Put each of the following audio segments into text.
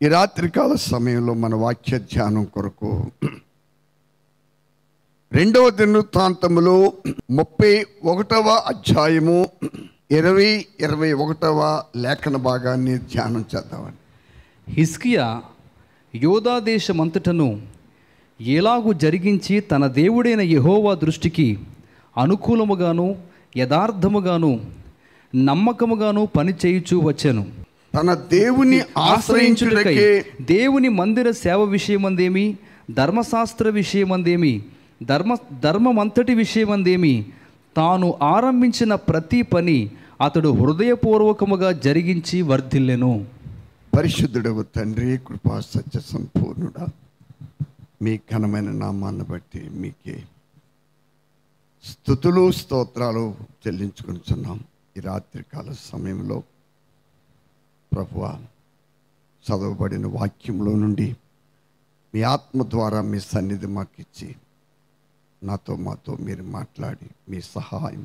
ఈ రాత్రికాల సమయంలో మన వాక్య ధ్యానం కొరకు 2వ దినవృత్తాంతములు 31వ అధ్యాయము 21వ లేఖన భాగాన్ని ధ్యానం చేద్దామండి. హిజ్కియా యోధా దేశమంతటను ఎలాగు జరిగించి తన దేవుడైన యెహోవా దృష్టికి అనుకూలముగాను యథార్థముగాను నమ్మకముగాను పని చేయుచూ వచ్చెను. తన దేవుని ఆశ్రయించుటకై దేవుని మందిర సేవ విషయమందేమి, ధర్మశాస్త్ర విషయమందేమి, ధర్మమంతటి విషయమందేమి తాను ఆరంభించిన ప్రతి పని అతడు హృదయపూర్వకముగా జరిగించి వర్ధిల్లెను. పరిశుద్ధుడవు తండ్రి, కృపా సత్య సంపూర్ణుడా, మీ ఘనమైన నామాన్ని బట్టి మీకే స్తుతులు స్తోత్రాలు చెల్లించుకుంటున్నాం. ఈ రాత్రికాల సమయంలో ప్రభువా, చదవబడిన వాక్యంలో నుండి మీ ఆత్మ ద్వారా మీ సన్నిధి మాకు ఇచ్చి మాతో మీరు మాట్లాడి మీ సహాయం,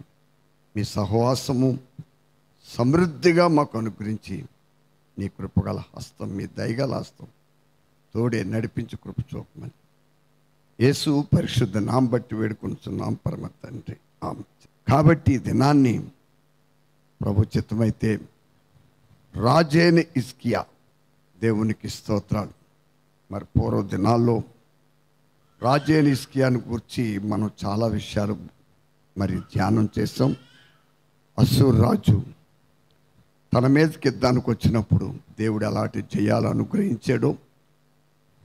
మీ సహవాసము సమృద్ధిగా మాకు అనుగ్రహించి నీ కృపగల హస్తం, మీ దయగల హస్తం తోడే నడిపించి కృప చూపమని యేసు పరిశుద్ధ నామ బట్టి వేడుకుంటున్నాం పరమ తండ్రి, ఆమేన్. కాబట్టి ఈ దినాన్ని ప్రభు చిత్తమైతే రాజైన హిజ్కియా, దేవునికి స్తోత్రాలు. మరి పూర్వ దినాల్లో రాజైన హిజ్కియాను గురించి మనం చాలా విషయాలు మరి ధ్యానం చేసాం. అశ్షూరు రాజు తన మీదకి యుద్ధానికి వచ్చినప్పుడు దేవుడు ఎలాంటి జయాలు అనుగ్రహించాడో,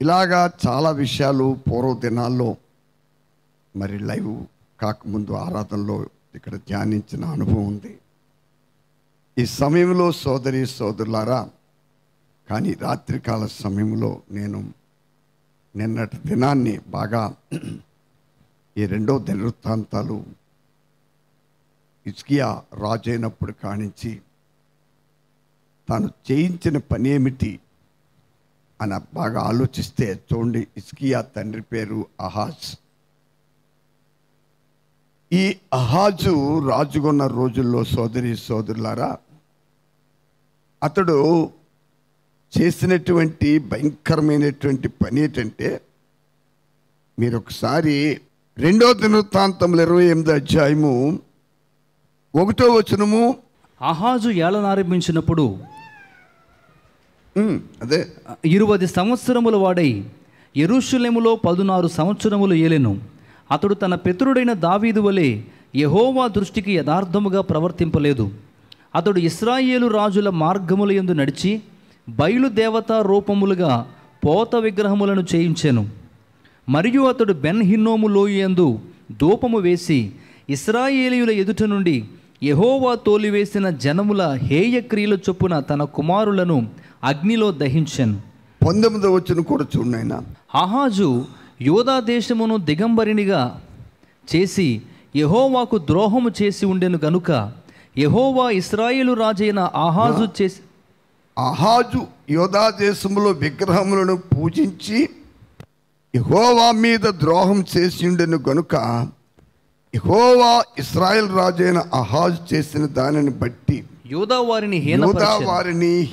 ఇలాగా చాలా విషయాలు పూర్వ దినాల్లో మరి లైవ్ కాకముందు ఆరాధనలో ఇక్కడ ధ్యానించిన అనుభవం ఉంది. ఈ సమయంలో సోదరి సోదరులారా, కానీ రాత్రికాల సమయంలో నేను నిన్నటి దినాన్ని బాగా ఈ 2వ దినవృత్తాంతాలు హిజ్కియా రాజైనప్పుడు కానించి తాను చేయించిన పని ఏమిటి అని బాగా ఆలోచిస్తే చూడండి, హిజ్కియా తండ్రి పేరు అహాజ్. ఈ అహాజు రాజుగున్న రోజుల్లో సోదరి సోదరులారా, అతడు చేసినటువంటి భయంకరమైనటువంటి పని ఏంటంటే, మీరు ఒకసారి 2వ దినవృత్తాంతములు 28వ అధ్యాయము 1వ వచనము. అహాజు ఏలనారంభించినప్పుడు అదే 20 సంవత్సరముల వాడై యెరూషలేములో 16 సంవత్సరములు ఏలెను. అతడు తన పితరుడైన దావీదు వలె యెహోవా దృష్టికి యథార్థముగా ప్రవర్తింపలేదు. అతడు ఇశ్రాయేలు రాజుల మార్గముల యందు నడిచి బయలుదేవతా రూపములుగా పోత విగ్రహములను చేయించెను. మరియు అతడు బెన్ హిన్నోము లోయందు ధూపము వేసి ఇశ్రాయేలీయుల ఎదుట నుండి యెహోవా తోలివేసిన జనముల హేయ క్రియల చొప్పున తన కుమారులను అగ్నిలో దహించెను. 19వ వచనం కూడా చూడండి. అహాజు యోధా దేశమును దిగంబరినిగా చేసి యెహోవాకు ద్రోహము చేసి ఉండెను గనుక యెహోవా ఇశ్రాయేలు రాజైన అహాజు యోధా దేశములో విగ్రహములను పూజించి యెహోవా మీద ద్రోహం చేసి ఉండెను గనుక యెహోవా ఇశ్రాయేలు రాజైన అహాజు చేసిన దానిని బట్టి యోధా వారిని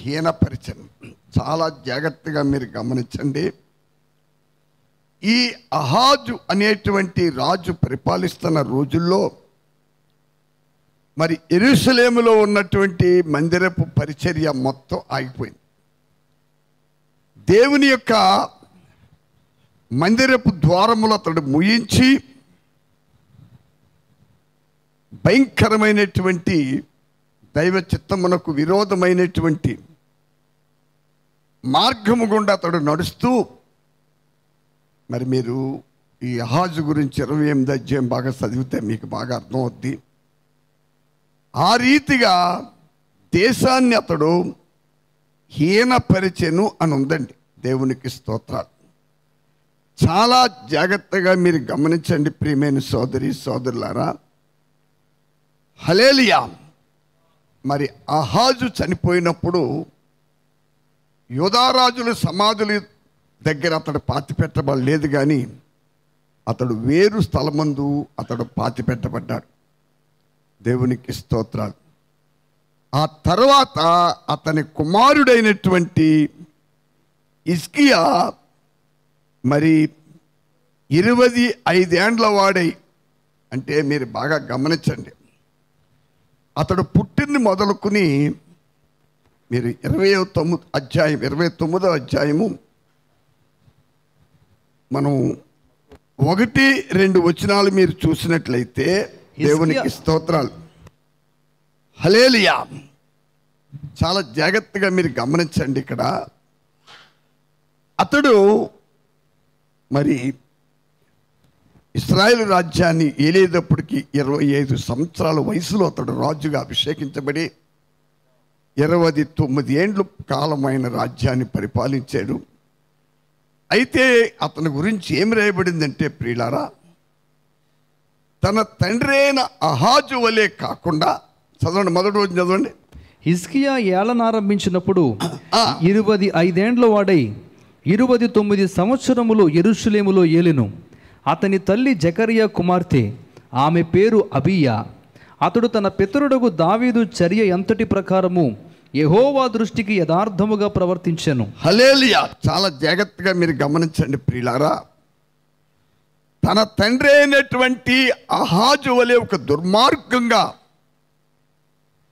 హీనపరిచెను. చాలా జాగ్రత్తగా మీరు గమనించండి. ఈ అహాజు అనేటువంటి రాజు పరిపాలిస్తున్న రోజుల్లో మరి యెరూషలేములో ఉన్నటువంటి మందిరపు పరిచర్య మొత్తం ఆగిపోయింది. దేవుని యొక్క మందిరపు ద్వారములు అతడు ముయించి భయంకరమైనటువంటి దైవ చిత్తమునకు విరోధమైనటువంటి మార్గము గుండా అతడు నడుస్తూ, మరి మీరు ఈ అహాజు గురించి 28వ అధ్యాయం బాగా చదివితే మీకు బాగా అర్థమవుద్ది. ఆ రీతిగా దేశాన్ని అతడు హీనపరిచెను అని ఉందండి. దేవునికి స్తోత్రాలు. చాలా జాగ్రత్తగా మీరు గమనించండి ప్రియమైన సోదరి సోదరులారా. హల్లెలూయా. మరి అహాజు చనిపోయినప్పుడు యోధారాజుల సమాధుల దగ్గర అతడు పాతి పెట్టబడలేదు, కానీ అతడు వేరు స్థలమందు అతడు పాతి పెట్టబడ్డాడు. దేవునికి స్తోత్రాలు. ఆ తర్వాత అతని కుమారుడైనటువంటి హిజ్కియా మరి 25 ఏండ్ల వాడై, అంటే మీరు బాగా గమనించండి, అతడు పుట్టింది మొదలుకొని మీరు 29వ అధ్యాయము మనం 1-2 వచనాలు మీరు చూసినట్లయితే, దేవునికి స్తోత్రాలు, హల్లెలూయా. చాలా జాగ్రత్తగా మీరు గమనించండి. ఇక్కడ అతడు మరి ఇశ్రాయేలు రాజ్యాన్ని ఏలేటప్పటికి 25 సంవత్సరాల వయసులో అతడు రాజుగా అభిషేకించబడి 29 ఏండ్లు కాలమైన రాజ్యాన్ని పరిపాలించాడు. అయితే అతని గురించి ఏం రాయబడిందంటే ప్రియులారా, తన తండ్రి అయిన అహాజు వలె కాకుండా, చదవండి, మొదటి రోజు చదవండి. హిజ్కియా ఏలనారంభించినప్పుడు 25 ఏండ్ల వాడై 29 సంవత్సరములు యెరూషలేములో ఏలెను. అతని తల్లి జకరియా కుమార్తె, ఆమె పేరు అబీయా. అతడు తన పితరుడగు దావీదు చర్య ఎంతటి ప్రకారము యెహోవా దృష్టికి యథార్థముగా ప్రవర్తించెను. హల్లెలూయా. చాలా జాగ్రత్తగా మీరు గమనించండి ప్రియులారా. తన తండ్రి అయినటువంటి అహాజు వలె ఒక దుర్మార్గంగా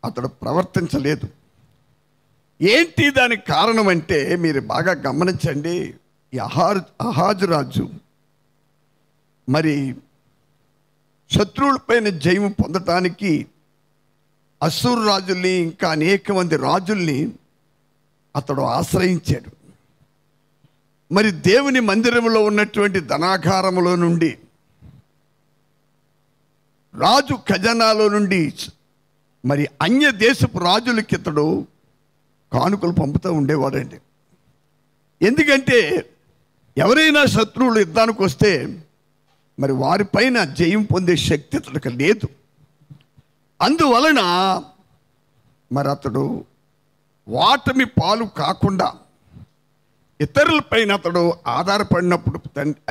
అతడు ప్రవర్తించలేదు. ఏంటి దానికి కారణం అంటే మీరు బాగా గమనించండి. ఈ అహాజు రాజు మరి శత్రువులపైన జయము పొందటానికి అశ్షూరు రాజుల్ని, ఇంకా అనేక మంది రాజుల్ని అతడు ఆశ్రయించాడు. మరి దేవుని మందిరంలో ఉన్నటువంటి ధనాగారములో నుండి, రాజు ఖజానాలో నుండి మరి అన్య దేశపు రాజులకి ఇతడు కానుకలు పంపుతూ ఉండేవాడండి. ఎందుకంటే ఎవరైనా శత్రువులు యుద్ధానికి వస్తే మరి వారిపైన జయం పొందే శక్తి అతడికి లేదు. అందువలన మరి అతడు వాటమి పాలు కాకుండా ఇతరులపైన అతడు ఆధారపడినప్పుడు,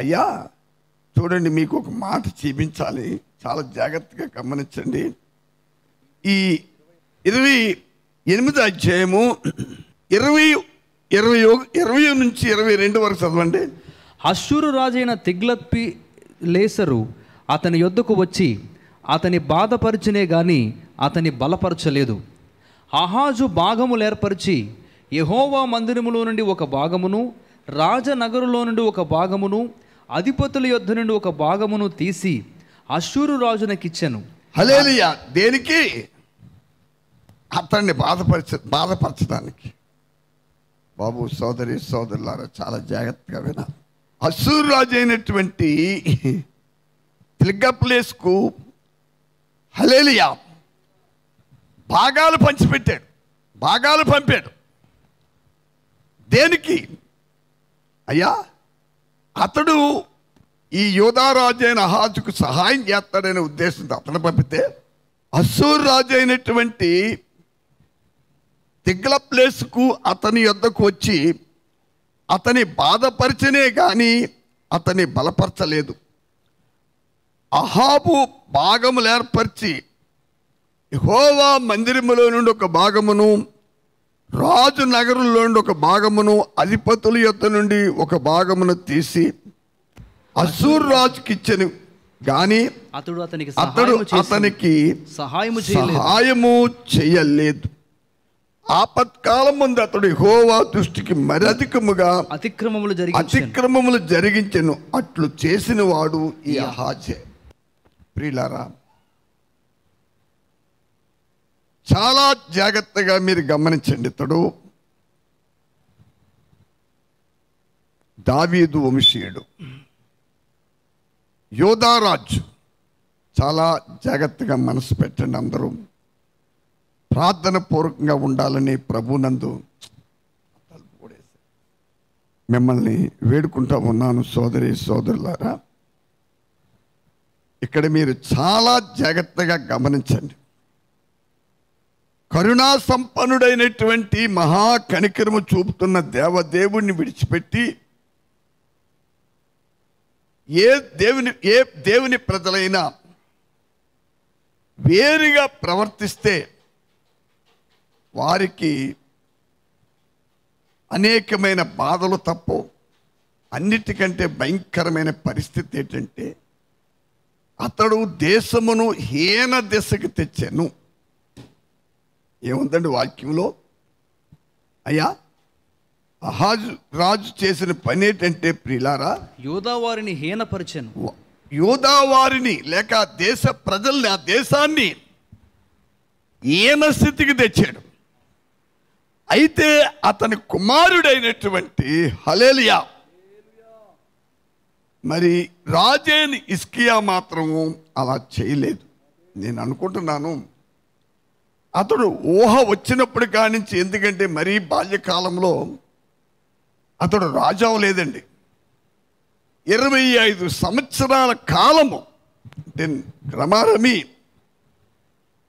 అయ్యా చూడండి, మీకు ఒక మాట చూపించాలి, చాలా జాగ్రత్తగా గమనించండి. ఈ 28వ అధ్యాయము 20 నుంచి 22 వరకు చదవండి. అశ్షూరు రాజైన తిగ్లత్పిలేసరు అతని యొద్దకు వచ్చి అతని బాధపరిచినే గాని అతని బలపరచలేదు. అహాజు భాగములు ఏర్పరిచి యెహోవా మందిరములో నుండి ఒక భాగమును, రాజనగరులో నుండి ఒక భాగమును, అధిపతుల యొద్ద నుండి ఒక భాగమును తీసి అశ్షూరు రాజునకిచ్చెను. హల్లెలూయా. దేనికి? అతన్ని బాధపరచడానికి. బాబు, సోదరి సోదరులారా, చాలా జాగ్రత్తగా వినాలి. అశ్షూరు రాజు అయినటువంటి తిగ్లత్పిలేసుకు హల్లెలూయా భాగాలు పంచిపెట్టాడు, భాగాలు పంపాడు. దేనికి? అయ్యా, అతడు ఈ యోధారాజు అయిన అహాజుకు సహాయం చేస్తాడనే ఉద్దేశంతో అతను పంపితే, అశ్షూరు రాజు అయినటువంటి తిగ్లత్పిలేసుకు అతని యొద్దకు వచ్చి అతని బాధపరిచనే కానీ అతని బలపరచలేదు. అహాబు భాగములు ఏర్పరిచి యెహోవా మందిరములో నుండి ఒక భాగమును, రాజు నగరంలో నుండి ఒక భాగమును, అధిపతుల యొద్ద నుండి ఒక భాగమును తీసి అశ్షూరు రాజుకి ఇచ్చెను గాని అతడు అతనికి సహాయము చేయలేదు. ఆపత్కాలం ముందు అతడు యెహోవా దృష్టికి మరి అధికముగా అతిక్రమములు జరిగించెను. అట్లు చేసిన వాడు ఈ అహాజే. ప్రియులారా, చాలా జాగ్రత్తగా మీరు గమనించండి. ఇతడు దావీదు వంశీయుడు, యోధారాజు. చాలా జాగ్రత్తగా మనసు పెట్టండి. అందరూ ప్రార్థన పూర్వకంగా ఉండాలని ప్రభునందు మిమ్మల్ని వేడుకుంటా ఉన్నాను. సోదరి సోదరులారా, ఇక్కడ మీరు చాలా జాగ్రత్తగా గమనించండి. కరుణా సంపన్నుడైనటువంటి మహా కనికరము చూపుతున్న దేవదేవుణ్ణి విడిచిపెట్టి ఏ దేవుని ప్రజలైనా వేరుగా ప్రవర్తిస్తే వారికి అనేకమైన బాధలు తప్ప అన్నిటికంటే భయంకరమైన పరిస్థితి ఏంటంటే అతడు దేశమును హీన దిశకి తెచ్చాను. ఏముందండి వాక్యంలో? అయ్యా, అహాజు రాజు చేసిన పని ఏంటంటే ప్రియులారా, యూదా వారిని హీనపరిచెను. యూదా వారిని లేక దేశ ప్రజల్ని, ఆ దేశాన్ని హీన స్థితికి తెచ్చాడు. అయితే అతని కుమారుడైనటువంటి హల్లెలూయా మరి రాజైన హిజ్కియా మాత్రము అలా చేయలేదు. నేను అనుకుంటున్నాను అతడు ఊహ వచ్చినప్పుడు కానించి, ఎందుకంటే మరీ బాల్యకాలంలో అతడు రాజు అవ్వలేదండి. 25 సంవత్సరాల కాలము అంటే క్రమారమి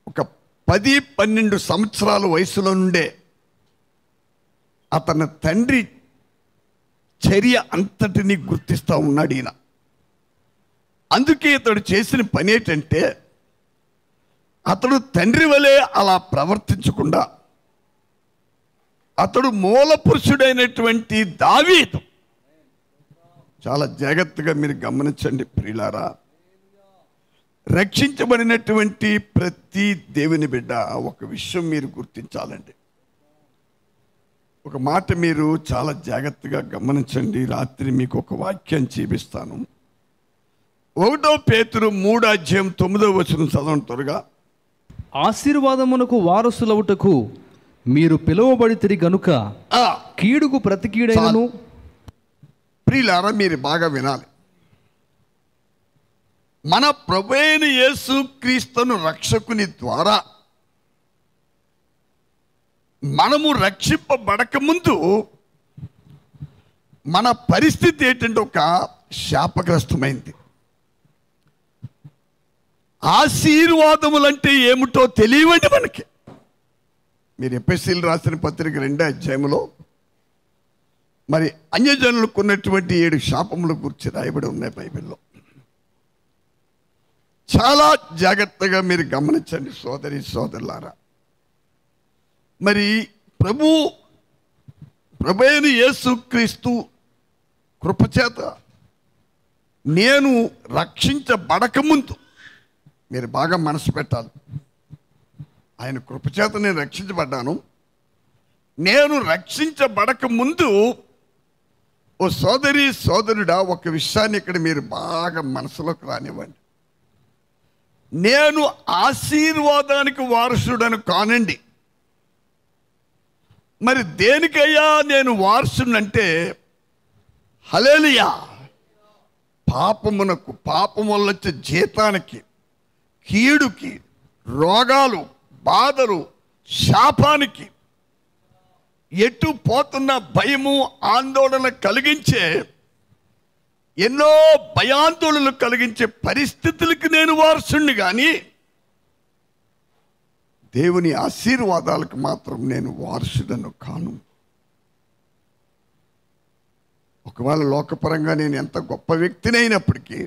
ఒక 10-12 సంవత్సరాల వయసులో నుండే అతని తండ్రి చర్య అంతటిని గుర్తిస్తూ ఉన్నాడు ఈయన. అందుకే ఇతడు చేసిన పని ఏంటంటే అతడు తండ్రి వలె అలా ప్రవర్తించకుండా అతడు మూల పురుషుడైనటువంటి దావీదు, చాలా జాగ్రత్తగా మీరు గమనించండి ప్రియులారా, రక్షించబడినటువంటి ప్రతి దేవుని బిడ్డ ఒక విషయం మీరు గుర్తించాలండి. ఒక మాట మీరు చాలా జాగ్రత్తగా గమనించండి. రాత్రి మీకు ఒక వాక్యం చూపిస్తాను. 1 పేతురు 3:9 చదవండి త్వరగా. ఆశీర్వాదమునకు వారసులవుటకు మీరు పిలువబడితిరి గనుక కీడుకు ప్రతి కీడైనను. ప్రియులారా, మీరు బాగా వినాలి. మన ప్రభువైన యేసుక్రీస్తును రక్షకుని ద్వారా మనము రక్షింపబడక ముందు మన పరిస్థితి ఏంటంటే ఒక శాపగ్రస్తమైంది. ఆశీర్వాదములంటే ఏమిటో తెలియవండి మనకి. మీరు ఎఫెసీయులకు రాసిన పత్రిక 2వ అధ్యాయంలో మరి అన్యజనులకు ఉన్నటువంటి 7 శాపముల గురించి రాయబడి ఉన్నాయి బైబిల్లో. చాలా జాగ్రత్తగా మీరు గమనించండి సోదరి సోదరులారా. మరి ప్రభువైన యేసుక్రీస్తు కృపచేత నేను రక్షించబడకముందు, మీరు బాగా మనసు పెట్టాలి, ఆయన కృపచేత నేను రక్షించబడ్డాను. నేను రక్షించబడక ముందు ఓ సోదరి సోదరుడా, ఒక విషయాన్ని ఇక్కడ మీరు బాగా మనసులోకి రానివ్వండి. నేను ఆశీర్వాదానికి వారసుడను కానండి. మరి దేనికయ్యా నేను వారసునంటే, హల్లెలూయా, పాపమునకు, పాపం వల్ల వచ్చే జీతానికి, కీడుకి, రోగాలు, బాధలు, శాపానికి, ఎటు పోతున్న భయము, ఆందోళన కలిగించే, ఎన్నో భయాందోళనలు కలిగించే పరిస్థితులకి నేను వారసుని, కానీ దేవుని ఆశీర్వాదాలకు మాత్రం నేను వారసుడను కాను. ఒకవేళ లోకపరంగా నేను ఎంత గొప్ప వ్యక్తిని అయినప్పటికీ,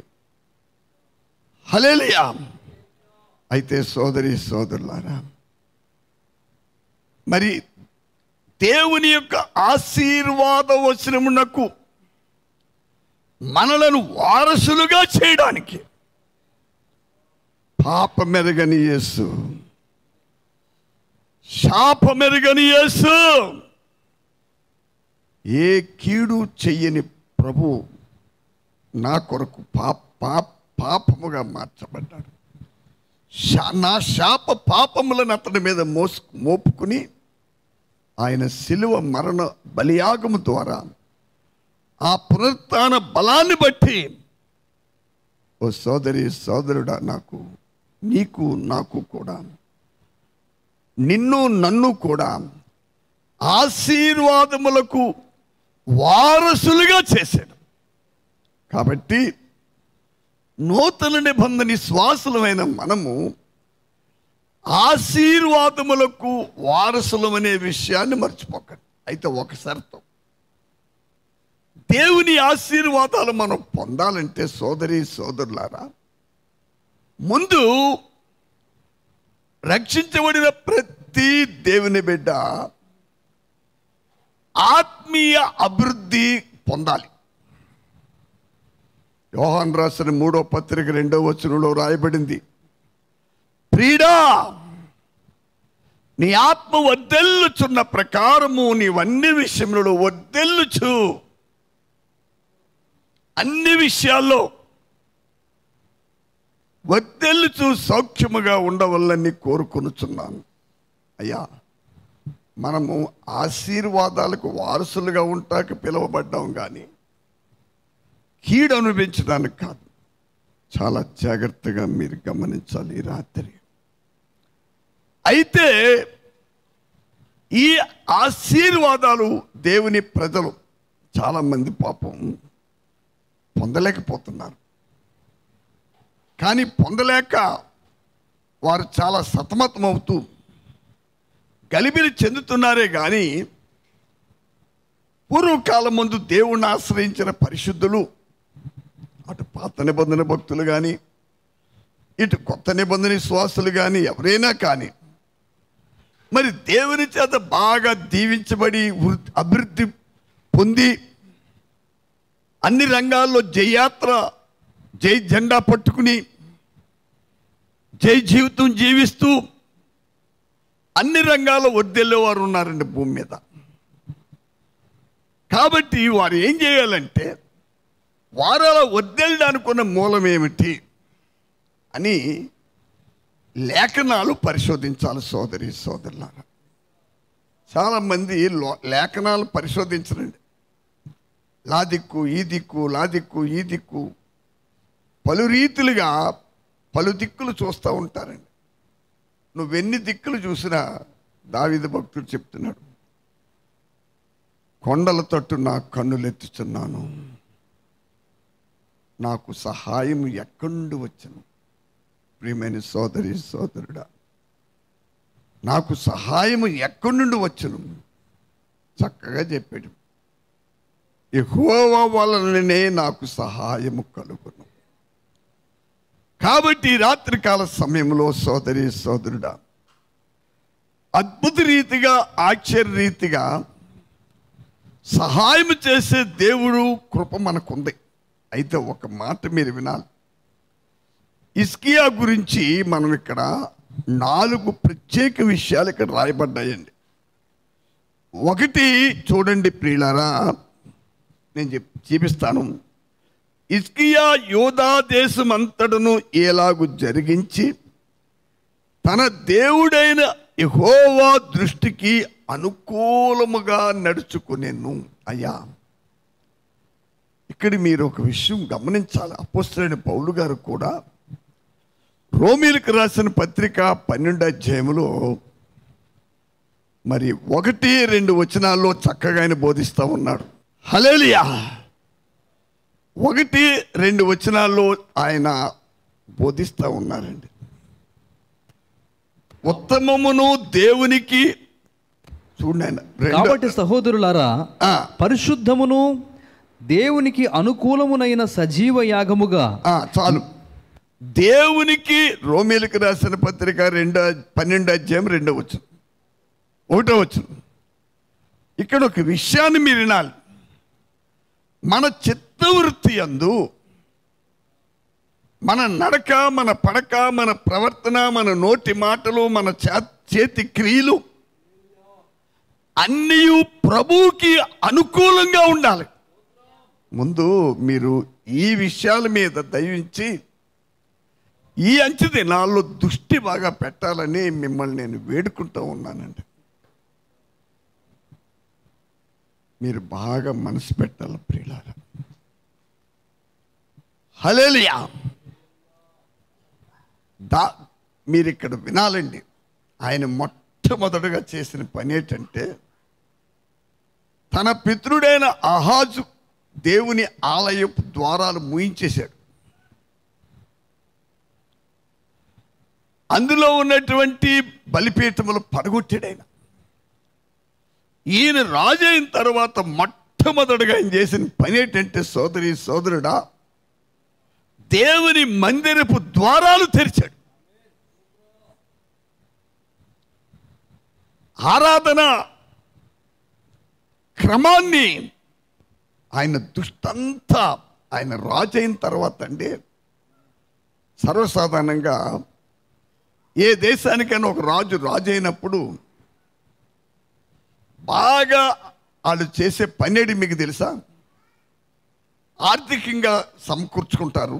హల్లెలూయా. అయితే సోదరి సోదరులారా, మరి దేవుని యొక్క ఆశీర్వాద వచనమునకు మనలను వారసులుగా చేయడానికి పాపమెరగని యేసు, శాపమెరగని యేసు, ఏ కీడు చెయ్యని ప్రభు నా కొరకు పాపముగా మార్చబడ్డాడు. నా శాప పాపములను అతడి మీద మోపుకుని ఆయన శిలువ మరణ బలియాగము ద్వారా ఆ పునరుత్థాన బలాన్ని బట్టి, ఓ సోదరి సోదరుడా, నీకు నాకు కూడా, నిన్ను నన్ను కూడా ఆశీర్వాదములకు వారసులుగా చేశాడు. కాబట్టి నూతన నిబంధన విశ్వాసులమైన మనము ఆశీర్వాదములకు వారసులమనే విషయాన్ని మర్చిపోకండి. అయితే ఒక షరతు, దేవుని ఆశీర్వాదాలు మనం పొందాలంటే సోదరి సోదరులారా, ముందు రక్షించబడిన ప్రతి దేవుని బిడ్డ ఆత్మీయ అభివృద్ధి పొందాలి. యోహాను రాసిన 3వ పత్రిక 2వ వచనంలో రాయబడింది, ప్రియుడా, నీ ఆత్మ వర్ధిల్లుచున్న ప్రకారము నీవన్ని విషయములలో వర్ధిల్లుచు. అన్ని విషయాల్లో వర్ధిల్లుచు సౌఖ్యముగా ఉండవల్లని కోరుకొనుచున్నాను. అయ్యా, మనము ఆశీర్వాదాలకు వారసులుగా ఉంటాక పిలువబడ్డాం, కానీ కీడు అనుభవించడానికి కాదు. చాలా జాగ్రత్తగా మీరు గమనించాలి ఈ రాత్రి. అయితే ఈ ఆశీర్వాదాలు దేవుని ప్రజలు చాలామంది పాపం పొందలేకపోతున్నారు. కానీ పొందలేక వారు చాలా సతమతమవుతూ గలిబిలి చెందుతున్నారే కానీ పూర్వకాలం ముందు దేవుణ్ణి ఆశ్రయించిన పరిశుద్ధులు, అటు పాత నిబంధన భక్తులు కానీ ఇటు కొత్త నిబంధన విశ్వాసులు కానీ ఎవరైనా కానీ మరి దేవుని చేత బాగా దీవించబడి అభివృద్ధి పొంది అన్ని రంగాల్లో జయయాత్ర, జై జెండా పట్టుకుని జై జీవితం జీవిస్తూ అన్ని రంగాల్లో వర్ధిల్లేవారు ఉన్నారండి భూమి మీద. కాబట్టి వారు ఏం చేయాలంటే వారు అలా వర్ధిల్లడానికి ఉన్న మూలం ఏమిటి అని లేఖనాలు పరిశోధించాలి. సోదరి సోదరులారా, చాలామంది లేఖనాలు పరిశోధించరండి. లాదిక్కు ఈ దిక్కు, లాదిక్కు ఈ దిక్కు, పలు రీతులుగా పలు దిక్కులు చూస్తూ ఉంటారండి. నువ్వెన్ని దిక్కులు చూసినా దావీదు భక్తుడు చెప్తున్నాడు, కొండల తట్టు నా కన్నులెత్తుచున్నాను, నాకు సహాయం ఎక్కడి నుండి వచ్చను. ప్రియమైన సోదరి సోదరుడా, నాకు సహాయం ఎక్కడి నుండి వచ్చను చక్కగా చెప్పాడు. యెహోవా వలననే నాకు సహాయము కలుగును. కాబట్టి రాత్రికాల సమయంలో సోదరి సోదరుడా, అద్భుత రీతిగా ఆశ్చర్య రీతిగా సహాయం చేసే దేవుడు కృప మనకుంది. అయితే ఒక మాట మీరు వినాలి. హిజ్కియా గురించి మనం ఇక్కడ 4 ప్రత్యేక విషయాలు ఇక్కడ రాయబడ్డాయండి. ఒకటి చూడండి ప్రియులారా, నేను చూపిస్తాను. హిజ్కియా యూదా దేశం అంతటను ఎలాగు జరిగించి తన దేవుడైన యెహోవా దృష్టికి అనుకూలముగా నడుచుకునేను. అయ్యా, ఇక్కడ మీరు ఒక విషయం గమనించాలి. అపోస్తలుడైన పౌలు గారు కూడా రోమీలకు రాసిన పత్రిక 12వ అధ్యాయంలో మరి 1-2 వచనాల్లో చక్కగా ఆయన బోధిస్తూ ఉన్నాడు. హల్లెలూయా. 1-2 వచనాల్లో ఆయన బోధిస్తూ ఉన్నారండి. ఉత్తమమును దేవునికి చూడండి. కాబట్టి సహోదరులారా, పరిశుద్ధమును దేవునికి అనుకూలమునైన సజీవ యాగముగా చాలు. దేవునికి రోమీలకు రాసిన పత్రిక 12వ అధ్యాయం 2వ వచనం 1వ వచనం. ఇక్కడ ఒక విషయాన్ని మీరు వినాలి. మన చిత్తవృత్తి యందు మన నడక, మన పడక, మన ప్రవర్తన, మన నోటి మాటలు, మన చేతి క్రియలు అన్నీ ప్రభువుకి అనుకూలంగా ఉండాలి. ముందు మీరు ఈ విషయాల మీద దయించి ఈ అంచె దినాల్లో దృష్టి బాగా పెట్టాలని మిమ్మల్ని నేను వేడుకుంటూ ఉన్నానండి. మీరు బాగా మనసు పెట్టాలి ప్రియులారా. హల్లెలూయా. మీరు ఇక్కడ వినాలండి. ఆయన మొట్టమొదటిగా చేసిన పని ఏంటంటే తన పితరుడైన ఆహాజు దేవుని ఆలయపు ద్వారాలు మూయించేశాడు. అందులో ఉన్నటువంటి బలిపీఠములు పడగొట్టాడు. ఈయన రాజు అయిన తర్వాత మొట్టమొదటిగా ఆయన చేసిన పని ఏంటంటే సోదరి సోదరుడా, దేవుని మందిరపు ద్వారాలు తెరిచాడు. ఆరాధన క్రమాన్ని ఆయన దృష్టంతా ఆయన రాజు అయిన తర్వాత అండి, సర్వసాధారణంగా ఏ దేశానికైనా ఒక రాజు అయినప్పుడు బాగా వాళ్ళు చేసే పనేది మీకు తెలుసా? ఆర్థికంగా సమకూర్చుకుంటారు,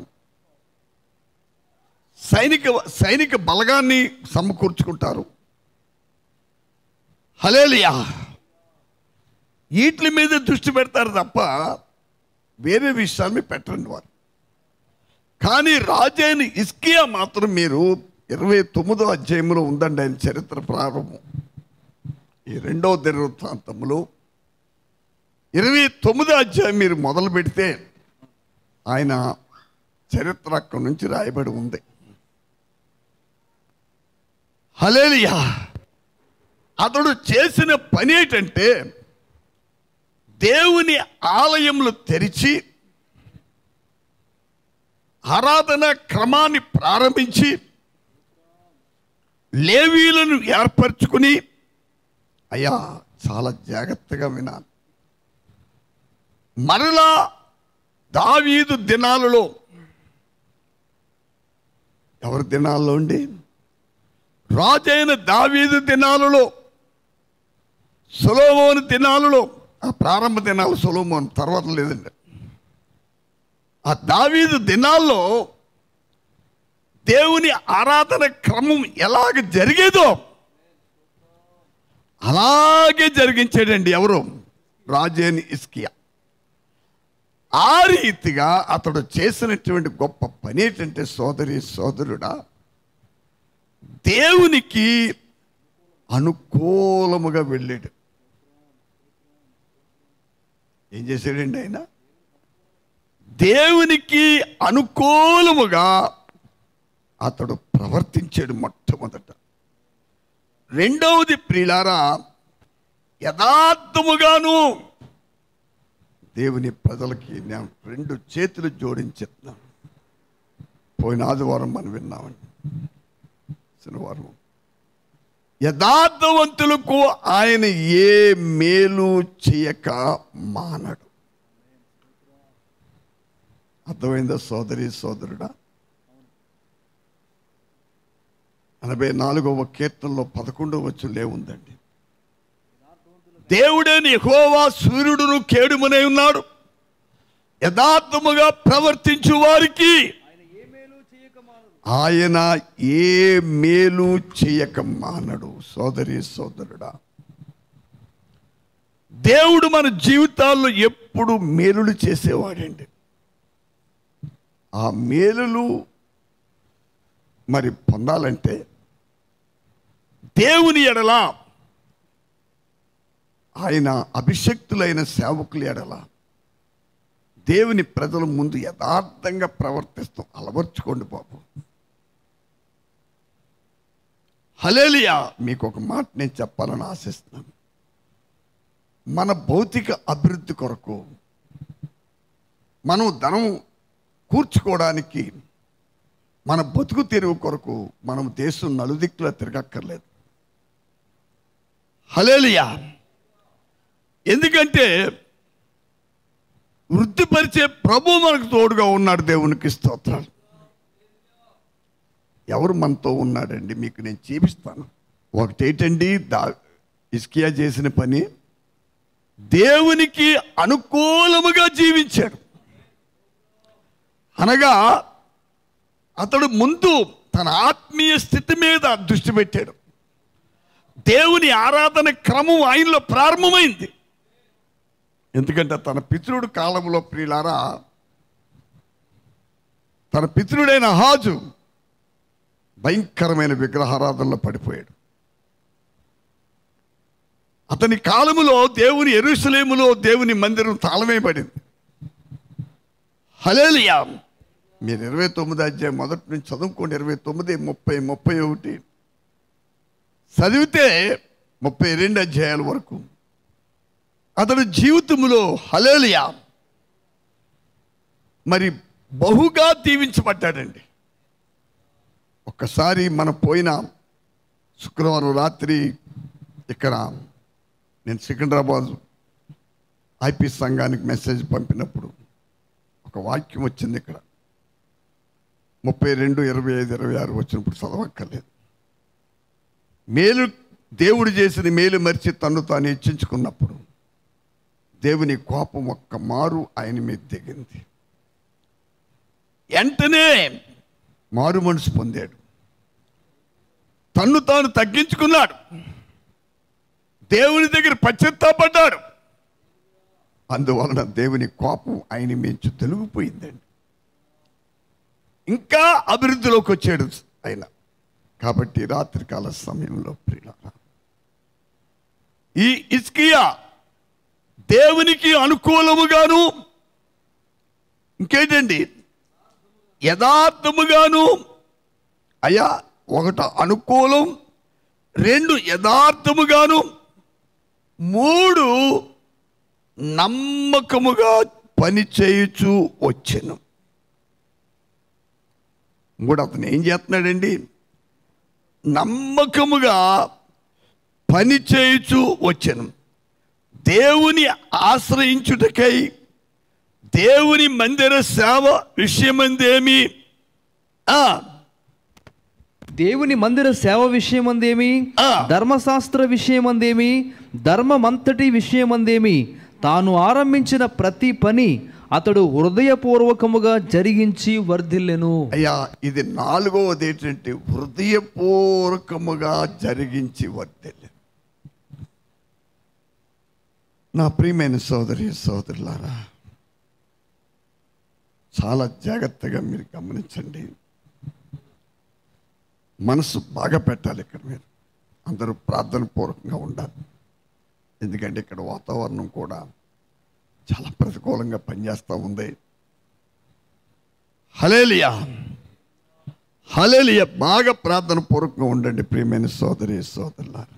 సైనిక బలగాన్ని సమకూర్చుకుంటారు. హల్లెలూయా. వీటి మీద దృష్టి పెడతారు తప్ప వేరే విషయాన్ని పెట్టండి వారు. కానీ రాజైన హిజ్కియా మాత్రం మీరు 29వ అధ్యాయంలో ఉందండి ఆయన చరిత్ర ప్రారంభం. ఈ 2వ దినవృత్తాంతములో 29వ అధ్యాయం మీరు మొదలు పెడితే ఆయన చరిత్ర అక్కడి నుంచి రాయబడి ఉంది. హల్లెలూయా. అతడు చేసిన పని ఏంటంటే దేవుని ఆలయములు తెరిచి ఆరాధన క్రమాన్ని ప్రారంభించి లేవీలను ఏర్పరచుకుని, అయ్యా చాలా జాగ్రత్తగా వినాలి, మరలా దావీదు దినాలలో, ఎవరి దినాల్లో అండి? రాజైన దావీదు దినాలలో, సొలొమోను దినాలలో. ఆ ప్రారంభ దినాలు సొలొమోను, తర్వాత లేదండి. ఆ దావీదు దినాల్లో దేవుని ఆరాధన క్రమం ఎలాగ జరిగేదో అలాగే జరిగించాడండి ఎవరు? రాజైన హిజ్కియా. ఆ రీతిగా అతడు చేసినటువంటి గొప్ప పని ఏంటంటే సోదరుడా, దేవునికి అనుకూలముగా వెళ్ళాడు. ఏం చేశాడండి ఆయన? దేవునికి అనుకూలముగా అతడు ప్రవర్తించాడు మొట్టమొదట. రెండవది ప్రియులారా, యథార్థముగాను దేవుని ప్రజలకి నేను 2 చేతులు జోడించేస్తున్నాను. పోయిన ఆదివారం మనం విన్నామండి, శనివారం. యథార్థవంతులకు ఆయన ఏ మేలు చేయక మానడు. అర్థమైందా సోదరుడా? 84వ కీర్తనలో 11వ వచనంలో ఉందండి, దేవుడైన యెహోవా సూర్యుడును కేడుమనై ఉన్నాడు, యథార్థముగా ప్రవర్తించు వారికి ఆయన ఏ మేలు చేయక మానడు. సోదరుడా, దేవుడు మన జీవితాల్లో ఎప్పుడు మేలులు చేసేవాడండి. ఆ మేలులు మరి పొందాలంటే దేవుని ఎడల, ఆయన అభిషక్తులైన సేవకుల ఎడల దేవుని ప్రజల ముందు యథార్థంగా ప్రవర్తిస్తాం. అలవర్చుకోండి బాబు. హల్లెలూయా. మీకు ఒక మాట నేను చెప్పాలని ఆశిస్తున్నాను. మన భౌతిక అభివృద్ధి కొరకు, మనం ధనం కూర్చుకోవడానికి, మన బతుకు తెరువు కొరకు మనం దేశం నలుదిక్కులా తిరగక్కర్లేదు. హల్లెలూయా. ఎందుకంటే వృద్ధిపరిచే ప్రభు మనకు తోడుగా ఉన్నాడు. దేవునికి స్తోత్రాలు. ఎవరు మనతో ఉన్నాడండి? మీకు నేను చూపిస్తాను. ఒకటేంటండి, హిజ్కియా చేసిన పని, దేవునికి అనుకూలముగా జీవించాడు. అనగా అతడు ముందు తన ఆత్మీయ స్థితి మీద దృష్టి పెట్టాడు. దేవుని ఆరాధన క్రమం ఆయనలో ప్రారంభమైంది. ఎందుకంటే తన పితరుడు కాలంలో ప్రియులారా, తన పితరుడైన ఆహాజు భయంకరమైన విగ్రహారాధనలో పడిపోయాడు. అతని కాలములో దేవుని యెరూషలేములో దేవుని మందిరం తాళమేయబడింది. హల్లెలూయా. మీరు 29వ అధ్యాయం మొదటి నుంచి చదువుకోండి. 29, 30, 31 చదివితే 32 అధ్యాయాల వరకు అతడు జీవితంలో హల్లెలూయా మరి బహుగా దీవించబడ్డాడండి. ఒక్కసారి మనం పోయిన శుక్రవారం రాత్రి ఇక్కడ నేను సికింద్రాబాద్ ఐపీ సంఘానికి మెసేజ్ పంపినప్పుడు ఒక వాక్యం వచ్చింది ఇక్కడ 32, 25, 26 వచ్చినప్పుడు చదవక్కర్లేదు. మేలు దేవుడు చేసిన మేలు మరిచి తన్ను తాను హెచ్చించుకున్నప్పుడు దేవుని కోపం ఒక్క మారు ఆయన మీద దిగింది. వెంటనే మారు మనసు పొందాడు, తన్ను తాను తగ్గించుకున్నాడు, దేవుని దగ్గర పశ్చాత్తాపడ్డాడు. అందువలన దేవుని కోపం ఆయన మించి తొలగిపోయిందండి. ఇంకా అభివృద్ధిలోకి వచ్చాడు ఆయన. కాబట్టి రాత్రికాల సమయంలో ప్రియులారా, ఈ హిజ్కియా దేవునికి అనుకూలముగాను, ఇంకేంటండి, యథార్థముగాను, అయ్యా ఒకటి అనుకూలం, 2 యథార్థముగాను, 3 నమ్మకముగా పని చేయుచు వచ్చెను. అతను ఏం చేస్తున్నాడండి? నమ్మకముగా పని చేయుచు వచ్చెను. దేవుని ఆశ్రయించుటకై దేవుని మందిర సేవ విషయమందేమి, దేవుని మందిర సేవ విషయమందేమి, ధర్మశాస్త్ర విషయమందేమి, ధర్మమంతటి విషయమందేమి, తాను ఆరంభించిన ప్రతి పని అతడు హృదయపూర్వకముగా జరిగించి వర్ధిల్లెను. అయ్యా, ఇది 4వది ఏంటంటే హృదయపూర్వకముగా జరిగించి వర్ధిల్లెను. నా ప్రియమైన సోదరి సోదరులారా, చాలా జాగ్రత్తగా మీరు గమనించండి. మనసు బాగా పెట్టాలి. ఇక్కడ మీరు అందరూ ప్రార్థన పూర్వకంగా ఉండాలి. ఎందుకంటే ఇక్కడ వాతావరణం కూడా చాలా ప్రతికూలంగా పనిచేస్తూ ఉంది. హల్లెలూయా, హల్లెలూయా. బాగా ప్రార్థన పూర్వకంగా ఉండండి ప్రియమైన సోదరి సోదరులారా.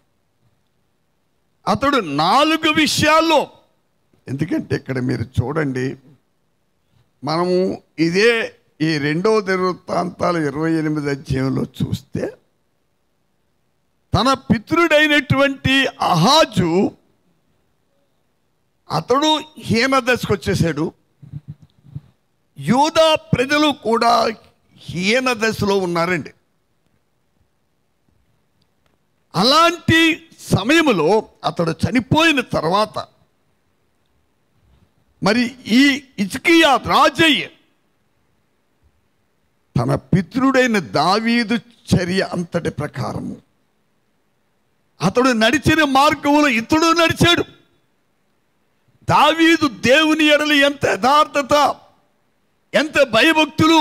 అతడు 4 విషయాల్లో, ఎందుకంటే ఇక్కడ మీరు చూడండి, మనము ఇదే ఈ 2వ దినవృత్తాంతాలు 28 అధ్యాయంలో చూస్తే, తన పితరుడైనటువంటి అహాజు అతడు హీన దశకు వచ్చేసాడు. యూదా ప్రజలు కూడా హీన దశలో ఉన్నారండి. అలాంటి సమయంలో అతడు చనిపోయిన తర్వాత మరి ఈ హిజ్కియా రాజయ్య తన పితరుడైన దావీదు చర్య అంతటి ప్రకారము అతడు నడిచిన మార్గంలో ఇతడు నడిచాడు. దావీదు దేవుని ఎడల ఎంత యథార్థత, ఎంత భయభక్తులు,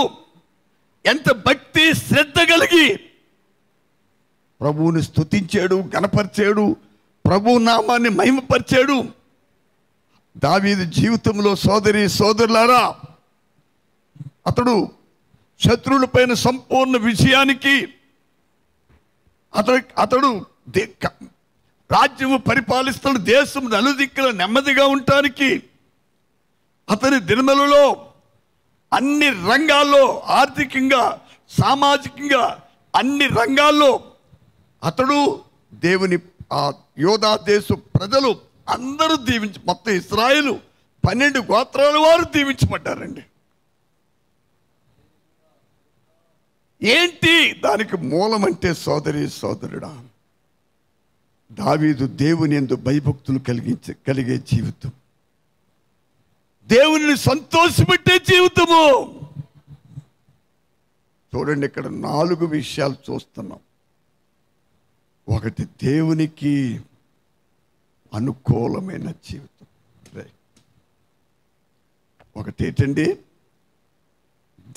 ఎంత భక్తి శ్రద్ధ కలిగి ప్రభువుని స్తుతించాడు, గణపరిచాడు, ప్రభు నామాన్ని మహిమపరిచాడు. దావీదు జీవితంలో సోదరి సోదరులారా, అతడు శత్రువులపైన సంపూర్ణ విజయానికి, అతడు రాజ్యము పరిపాలిస్తున్న దేశం నలుదిక్కుల నెమ్మదిగా ఉండటానికి అతని దినములలో అన్ని రంగాల్లో, ఆర్థికంగా, సామాజికంగా అన్ని రంగాల్లో అతడు దేవుని యోధా దేశ ప్రజలు అందరూ మొత్తం ఇశ్రాయేలు 12 గోత్రాల వారు దీవించబడ్డారండి. ఏంటి దానికి మూలం అంటే సోదరి సోదరుడా, దావీదు దేవుని యందు భయభక్తులు కలిగే జీవితం, దేవుని సంతోషపెట్టే జీవితము. చూడండి, ఇక్కడ 4 విషయాలు చూస్తున్నాం. ఒకటి, దేవునికి అనుకూలమైన జీవితం. ఒకటి ఏంటండి?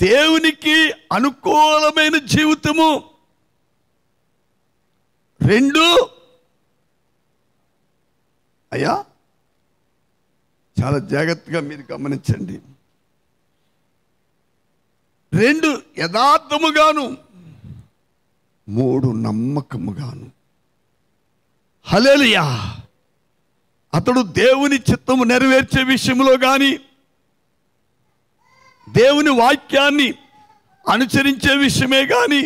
దేవునికి అనుకూలమైన జీవితము. 2, అయ్యా చాలా జాగ్రత్తగా మీరు గమనించండి, 2 యథార్థముగాను, 3 నమ్మకముగాను. హల్లెలూయా. అతడు దేవుని చిత్తము నెరవేర్చే విషయంలో కానీ, దేవుని వాక్యాన్ని అనుసరించే విషయమే కానీ,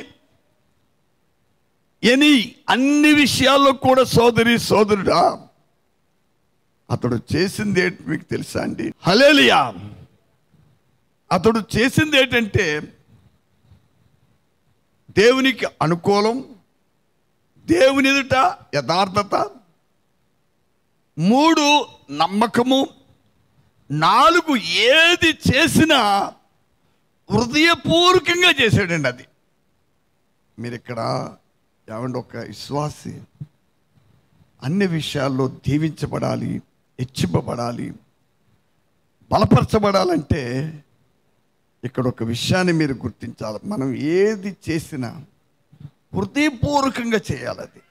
అన్ని విషయాల్లో కూడా సోదరి సోదరుడా అతడు చేసింది ఏంటి మీకు తెలుసా అండి? హల్లెలూయా. అతడు చేసింది ఏంటంటే దేవునికి అనుకూలం, దేవుని ఎదుట యథార్థత, 3 నమ్మకము, 4 ఏది చేసినా హృదయపూర్వకంగా చేశాడండి. అది మీరు ఇక్కడ ఏమంటే ఒక విశ్వాసి అన్ని విషయాల్లో దీవించబడాలి, హెచ్చింపబడాలి, బలపరచబడాలంటే ఇక్కడ ఒక విషయాన్ని మీరు గుర్తించాలి. మనం ఏది చేసినా హృదయపూర్వకంగా చేయాలి. అది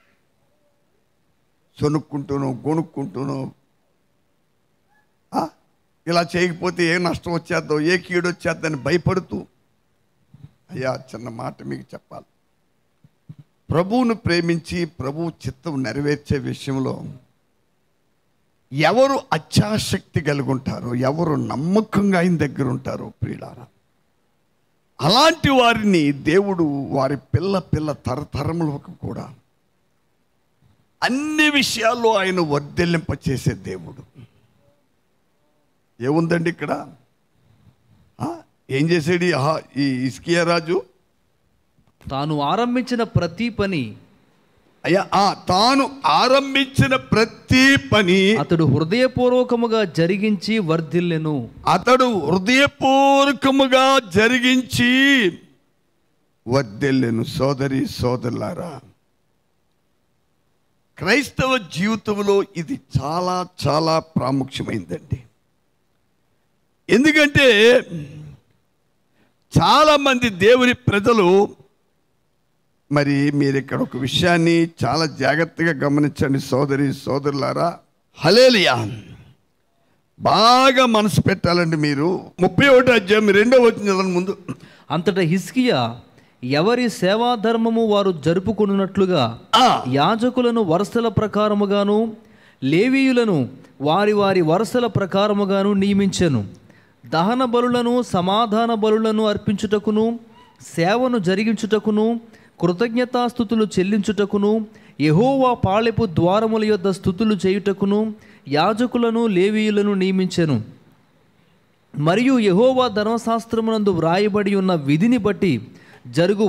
సొనుక్కుంటూనో గొనుక్కుంటూనో ఇలా చేయకపోతే ఏ నష్టం వచ్చేద్దో, ఏ కీడు వచ్చేద్దని భయపడుతూ, అయ్యా చిన్న మాట మీకు చెప్పాలి. ప్రభువును ప్రేమించి ప్రభువు చిత్తం నెరవేర్చే విషయంలో ఎవరు అత్యాసక్తి కలిగి ఉంటారో, ఎవరు నమ్మకంగా ఆయన దగ్గర ఉంటారో ప్రియులారా, అలాంటి వారిని దేవుడు వారి పిల్ల తరతరములకు కూడా అన్ని విషయాల్లో ఆయన వర్ధిల్లింపచేసే దేవుడు. ఏముందండి ఇక్కడ? ఏం చేసాడు ఈ హిజ్కియా రాజు? తాను ఆరంభించిన ప్రతి పని, అయ్యా తాను ఆరంభించిన ప్రతి పని అతడు హృదయపూర్వకముగా జరిగించి వర్ధిల్లెను. అతడు హృదయపూర్వకముగా జరిగించి వర్ధిల్లెను. సోదరి సోదరులారా, క్రైస్తవ జీవితంలో ఇది చాలా చాలా ప్రాముఖ్యమైందండి. ఎందుకంటే చాలామంది దేవుని ప్రజలు, మరి మీరు ఇక్కడ ఒక విషయాన్ని చాలా జాగ్రత్తగా గమనించండి సోదరి సోదరులారా. హల్లెలూయా. బాగా మనసు పెట్టాలండి. మీరు 31వ అధ్యాయం 2వ వచనం ముందు. అంతటా హిజ్కియా ఎవరి సేవాధర్మము వారు జరుపుకున్నట్లుగా యాజకులను వరుసల ప్రకారముగాను లేవీయులను వారి వారి వరుసల ప్రకారముగాను నియమించెను. దహన బలులను సమాధాన బలులను అర్పించుటకును, సేవను జరిగించుటకును, కృతజ్ఞతాస్థుతులు చెల్లించుటకును, యెహోవా పాళెపు ద్వారముల యొద్ద స్థుతులు చేయుటకును యాజకులను లేవీయులను నియమించెను. మరియు యెహోవా ధర్మశాస్త్రమునందు వ్రాయబడి ఉన్న విధిని బట్టి జరుగు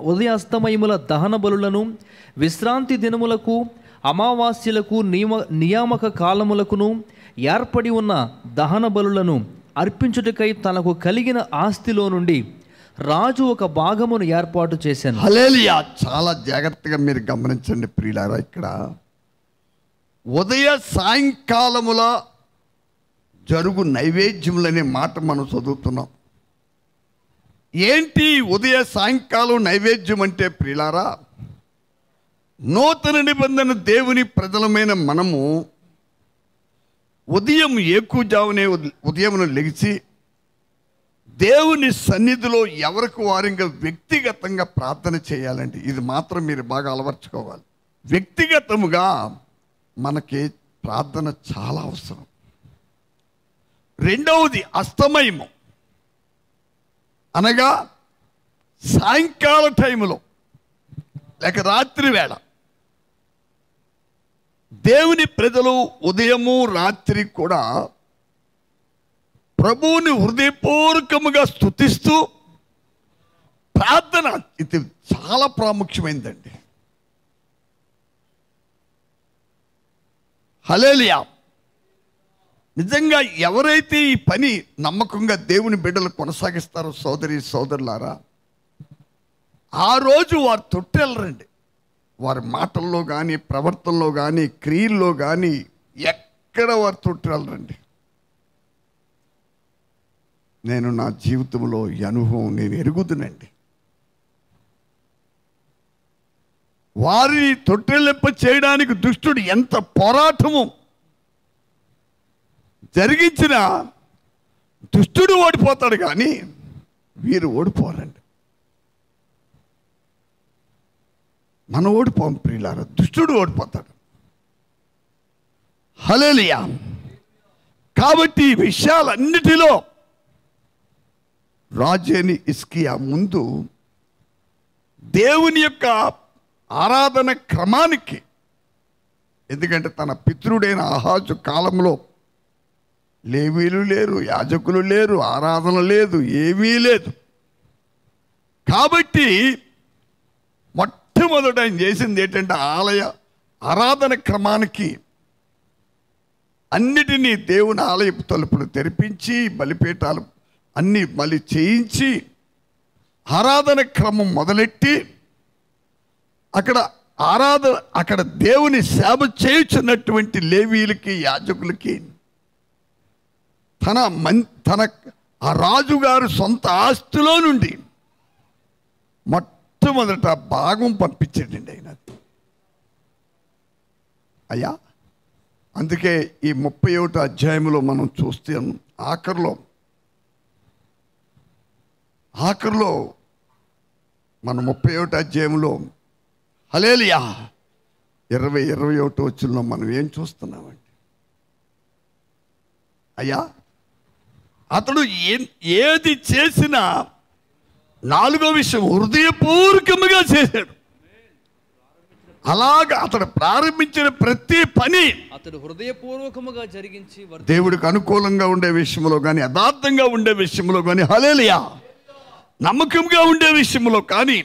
ఉదయాస్తమయముల దహన బలులను, విశ్రాంతి దినములకు, అమావాస్యలకు, నియామక కాలములకును ఏర్పడి ఉన్న దహన బలులను అర్పించుటకై తనకు కలిగిన ఆస్తిలో నుండి రాజు ఒక భాగమును ఏర్పాటు చేశాను. హల్లెలూయా. చాలా జాగ్రత్తగా మీరు గమనించండి ప్రియులారా. ఇక్కడ ఉదయ సాయంకాలముల జరుగు నైవేద్యములనే మాట మనం చదువుతున్నాం. ఏంటి ఉదయ సాయంకాలం నైవేద్యం అంటే ప్రియులారా? నూతన నిబంధన దేవుని ప్రజలమైన మనము ఉదయం ఏకుజామునే ఉదయమును లెగిసి దేవుని సన్నిధిలో ఎవరికి వారిగా వ్యక్తిగతంగా ప్రార్థన చేయాలండి. ఇది మాత్రం మీరు బాగా అలవర్చుకోవాలి. వ్యక్తిగతముగా మనకి ప్రార్థన చాలా అవసరం. రెండవది అస్తమయము, అనగా సాయంకాల టైములో లేక రాత్రి వేళ దేవుని ప్రజలు ఉదయము రాత్రి కూడా ప్రభువుని హృదయపూర్వకముగా స్తుతిస్తూ ప్రార్థన, ఇది చాలా ప్రాముఖ్యమైందండి. హల్లెలూయా. నిజంగా ఎవరైతే ఈ పని నమ్మకంగా దేవుని బిడ్డలు కొనసాగిస్తారో సోదరి సోదరులారా, ఆ రోజు వారు తొట్టెళ్ళరండి. వారి మాటల్లో కానీ, ప్రవర్తనలో కానీ, క్రియల్లో కానీ ఎక్కడ వారు తొట్టెళ్ళరండి. నేను నా జీవితంలో ఈ అనుభవం నేను ఎరుగుదునండి. వారిని తొట్టెళ్ళెంప చేయడానికి దుష్టుడు ఎంత పోరాటము జరిగించిన దుష్టుడు ఓడిపోతాడు, కానీ వీరు ఓడిపోరండి. మనం ఓడిపోం ప్రియులారా, దుష్టుడు ఓడిపోతాడు. హల్లెలూయా. కాబట్టి ఈ విషయాలన్నిటిలో రాజైన హిజ్కియా ముందు దేవుని యొక్క ఆరాధన క్రమానికి ఎందుకంటే తన పితృడైన ఆహాజు కాలంలో లేవీలు లేరు, యాజకులు లేరు, ఆరాధన లేదు, ఏమీ లేదు. కాబట్టి మొట్టమొదట ఆయన చేసింది ఏంటంటే ఆలయ ఆరాధన క్రమానికి అన్నిటినీ దేవుని ఆలయపు తలుపులు తెరిపించి బలిపీఠాలు అన్నీ మళ్ళీ చేయించి ఆరాధన క్రమం మొదలెట్టి అక్కడ దేవుని సేవ చేయుచున్నటువంటి లేవీలకి, యాజకులకి తన ఆ రాజుగారు సొంత ఆస్తిలో నుండి మొట్టమొదట భాగం పంపించాడండి ఆయన. అయ్యా, అందుకే ఈ 31వ అధ్యాయంలో మనం చూస్తే ఆఖరిలో మన 31వ అధ్యాయంలో హల్లెలూయా 21వ వచనంలో మనం ఏం చూస్తున్నామండి? అయ్యా, అతడు ఏది చేసినా 4వ విషయం హృదయపూర్వకముగా చేశాడు. అలాగా అతడు ప్రారంభించిన ప్రతి పని అతడు హృదయపూర్వకముగా జరిగించి దేవుడికి అనుకూలంగా ఉండే విషయంలో కానీ, యథార్థంగా ఉండే విషయంలో కానీ, హల్లెలూయా నమ్మకంగా ఉండే విషయంలో కానీ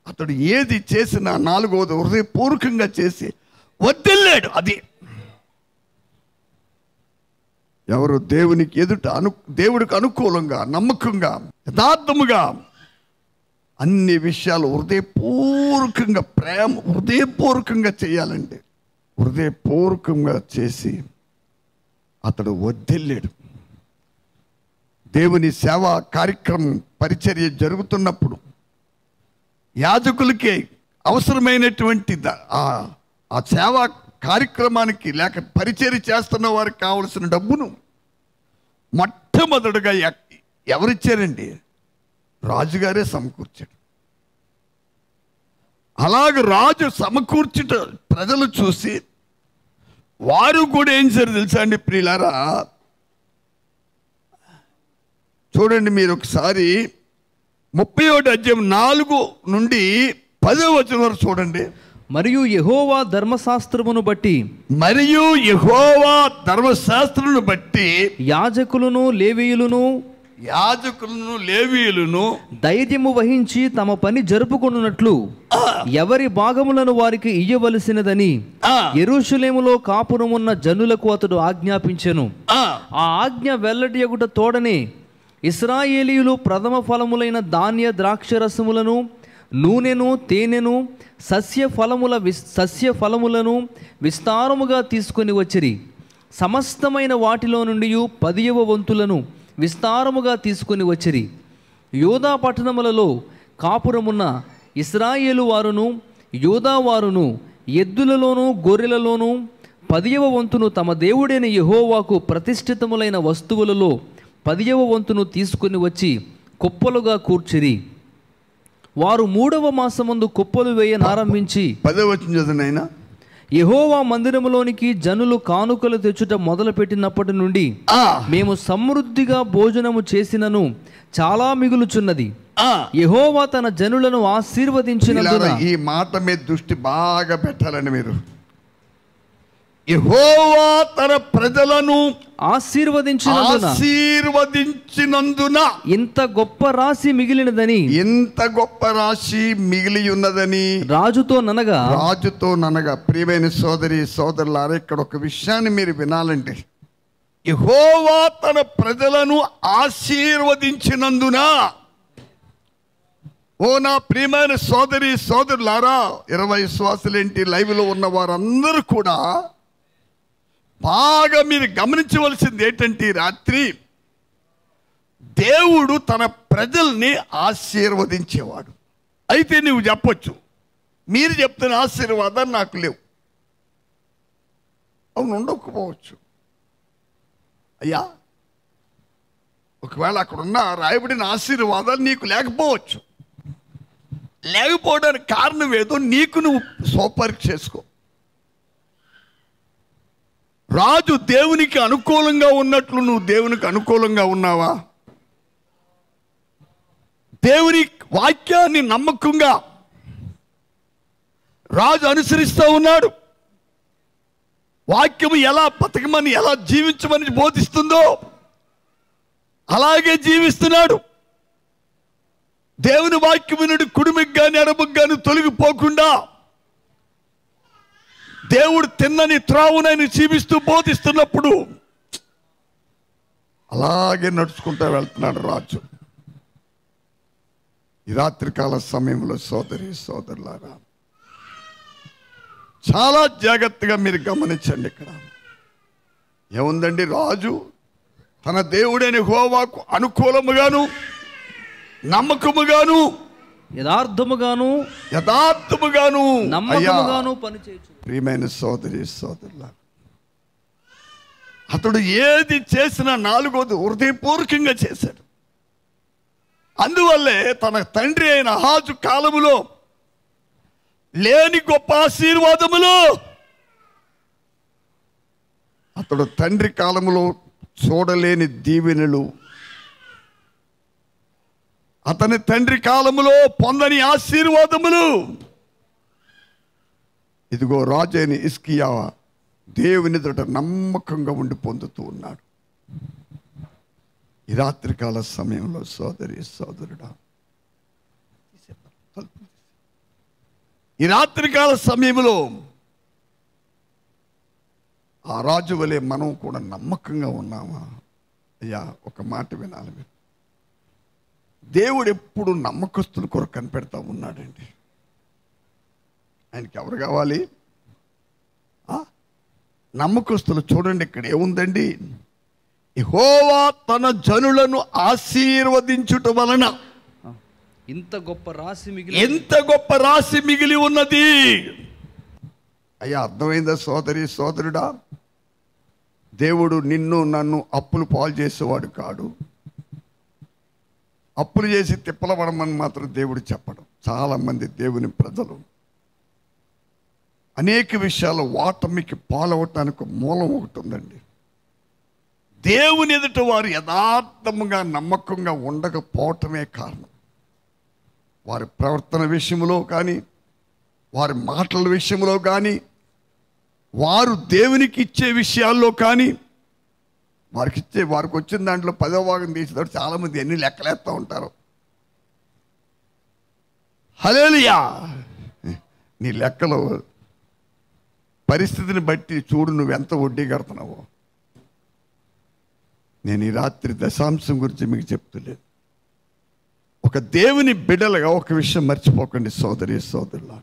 అతడు ఏది చేసినా 4వది హృదయపూర్వకంగా చేసి వదిలేడు. అది ఎవరు దేవునికి ఎదుట దేవుడికి అనుకూలంగా, నమ్మకంగా, యథార్థముగా అన్ని విషయాలు హృదయపూర్వకంగా హృదయపూర్వకంగా చేయాలండి. హృదయపూర్వకంగా చేసి అతడు వదిలేడు. దేవుని సేవా కార్యక్రమం పరిచర్య జరుగుతున్నప్పుడు యాజకులకి అవసరమైనటువంటి ఆ సేవా కార్యక్రమానికి లేక పరిచర్య చేస్తున్న వారికి కావలసిన డబ్బును మొట్టమొదటిగా ఎవరిచ్చారండి? రాజుగారే సమకూర్చాడు. అలాగ రాజు సమకూర్చుట ప్రజలు చూసి వారు కూడా ఏం చేశారు తెలుసా అండి ప్రియులారా? చూడండి మీరు ఒకసారి 31వ అధ్యాయం 4 నుండి 10వ వచనం వరకు చూడండి. మరియు యెహోవా ధర్మశాస్త్రమును బట్టి యాజకులను లేవీయులను ధైర్యము వహించి తమ పని జరుపుకొనున్నట్లు ఎవరి భాగములను వారికి ఇయ్యవలసినదని యెరూషలేములో కాపురమున్న జనులకు అతడు ఆజ్ఞాపించెను. ఆ ఆజ్ఞ వెల్లడియగుట తోడనే ఇశ్రాయేలీయులు ప్రథమ ఫలములైన ధాన్య ద్రాక్షరసములను, నూనెను, తేనెను, సస్య ఫలములను విస్తారముగా తీసుకొని వచ్చిరి. సమస్తమైన వాటిలో నుండి 10వ వంతులను విస్తారముగా తీసుకొని వచ్చిరి. యోధా పట్టణములలో కాపురమున్న ఇశ్రాయేలు వారును యోధా వారును ఎద్దులలోను గొర్రెలలోను 10వ వంతును తమ దేవుడైన యెహోవాకు ప్రతిష్ఠితములైన వస్తువులలో 10వ వంతును తీసుకుని వచ్చి కుప్పలుగా కూర్చిరి. వారు 3వ మాసమందు కుప్పలు వేయనారంభించి 10వ వచనం చదవనైనా యెహోవా మందిరములోనికి జనులు కానుకలు తెచ్చుట మొదలుపెట్టినప్పటి నుండి మేము సమృద్ధిగా భోజనము చేసినను చాలా మిగులుచున్నది. యెహోవా తన జనులను ఆశీర్వదించినందున ఈ మాట మీద దృష్టి బాగా పెట్టాలని మీరు. యెహోవా తన ప్రజలను ఆశీర్వదించినందున ఇంత గొప్ప రాశి మిగిలినదని మిగిలి ఉన్నదని రాజుతో ననగా ప్రియమైన సోదరి సోదరులారా, ఇక్కడ ఒక విషయాన్ని మీరు వినాలండి. యెహోవా తన ప్రజలను ఆశీర్వదించినందున, ఓ నా ప్రియమైన సోదరి సోదరులారా, 20 విశ్వాసులేంటి లైవ్లో ఉన్న వారందరూ కూడా బాగా మీరు గమనించవలసింది ఏంటంటే, రాత్రి దేవుడు తన ప్రజల్ని ఆశీర్వదించేవాడు. అయితే నువ్వు చెప్పొచ్చు, మీరు చెప్తున్న ఆశీర్వాదాలు నాకు లేవు. అవును, ఉండకపోవచ్చు. అయ్యా, ఒకవేళ అక్కడున్న రాయబడిన ఆశీర్వాదాలు నీకు లేకపోవచ్చు. లేకపోవడానికి కారణం ఏదో నీకు నువ్వు స్వపరీక్ష చేసుకో. రాజు దేవునికి అనుకూలంగా ఉన్నట్లు నువ్వు దేవునికి అనుకూలంగా ఉన్నావా? దేవుని వాక్యాన్ని నమ్మకంగా రాజు అనుసరిస్తూ ఉన్నాడు. వాక్యము ఎలా బతకమని, ఎలా జీవించమని బోధిస్తుందో అలాగే జీవిస్తున్నాడు. దేవుని వాక్యము నుండి కుడిమికి కానీ ఎడమకు కానీ తొలగిపోకుండా దేవుడు తిన్నని త్రావునని జీవిస్తూ బోధిస్తున్నప్పుడు అలాగే నడుచుకుంటూ వెళ్తున్నాడు రాజు. ఈ రాత్రికాల సమయంలో సోదరి సోదరులారా, చాలా జాగ్రత్తగా మీరు గమనించండి. ఇక్కడ ఏముందండి? రాజు తన దేవుడైన యెహోవాకు అనుకూలముగాను నమ్మకముగాను యథార్థముగాను నమ్మకముగాను పనిచేయు. ప్రియమైన సోదరి సోదరులారా, అతడు ఏది చేసినా నాలుగోది హృదయపూర్వకంగా చేశాడు. అందువల్లే తన తండ్రి అయిన అహాజు కాలములో లేని గొప్ప ఆశీర్వాదములు అతడు తండ్రి కాలములో చూడలేని దీవెనలు అతని తండ్రి కాలములో పొందని ఆశీర్వాదములు ఇదిగో రాజైన హిజ్కియా దేవుని ఎదుట నమ్మకంగా ఉండి పొందుతూ ఉన్నాడు. ఈ రాత్రికాల సమయంలో సోదరి సోదరుడా, ఈ రాత్రికాల సమయంలో ఆ రాజు వలె మనం కూడా నమ్మకంగా ఉన్నామా? అయ్యా, ఒక మాట వినాలి మీరు. దేవుడు ఎప్పుడు నమ్మకస్తుల కొరకు కనిపెడతా ఉన్నాడండి. ఆయనకి ఎవరు కావాలి? నమ్మకస్తులు. చూడండి, ఇక్కడ ఏముందండి? యెహోవా తన జనులను ఆశీర్వదించుట వలన ఎంత గొప్ప రాశి మిగిలి ఉన్నది. అయ్యా, అర్థమైందా సోదరి సోదరుడా? దేవుడు నిన్ను నన్ను అప్పులు పాలు చేసేవాడు కాడు. అప్పులు చేసి తిప్పలపడమని మాత్రం దేవుడు చెప్పడం. చాలామంది దేవుని ప్రజలు అనేక విషయాలు ఓటమికి పాలవటానికి మూలం ఒకటి ఉందండి. దేవుని ఎదుట వారు యథార్థముగా నమ్మకంగా ఉండకపోవటమే కారణం. వారి ప్రవర్తన విషయంలో కానీ, వారి మాటల విషయంలో కానీ, వారు దేవునికి ఇచ్చే విషయాల్లో కానీ, వారికి వచ్చిన దాంట్లో 10వ భాగం తీసేటప్పుడు చాలామంది ఎన్ని లెక్కలేస్తూ ఉంటారు. హల్లెలూయా! నీ లెక్కలో పరిస్థితిని బట్టి చూడు నువ్వెంత వడ్డీ కడుతున్నావో. నేను ఈ రాత్రి దశాంశం గురించి మీకు చెప్తలేదు. ఒక దేవుని బిడ్డలుగా ఒక విషయం మర్చిపోకండి సోదరి సోదరులా,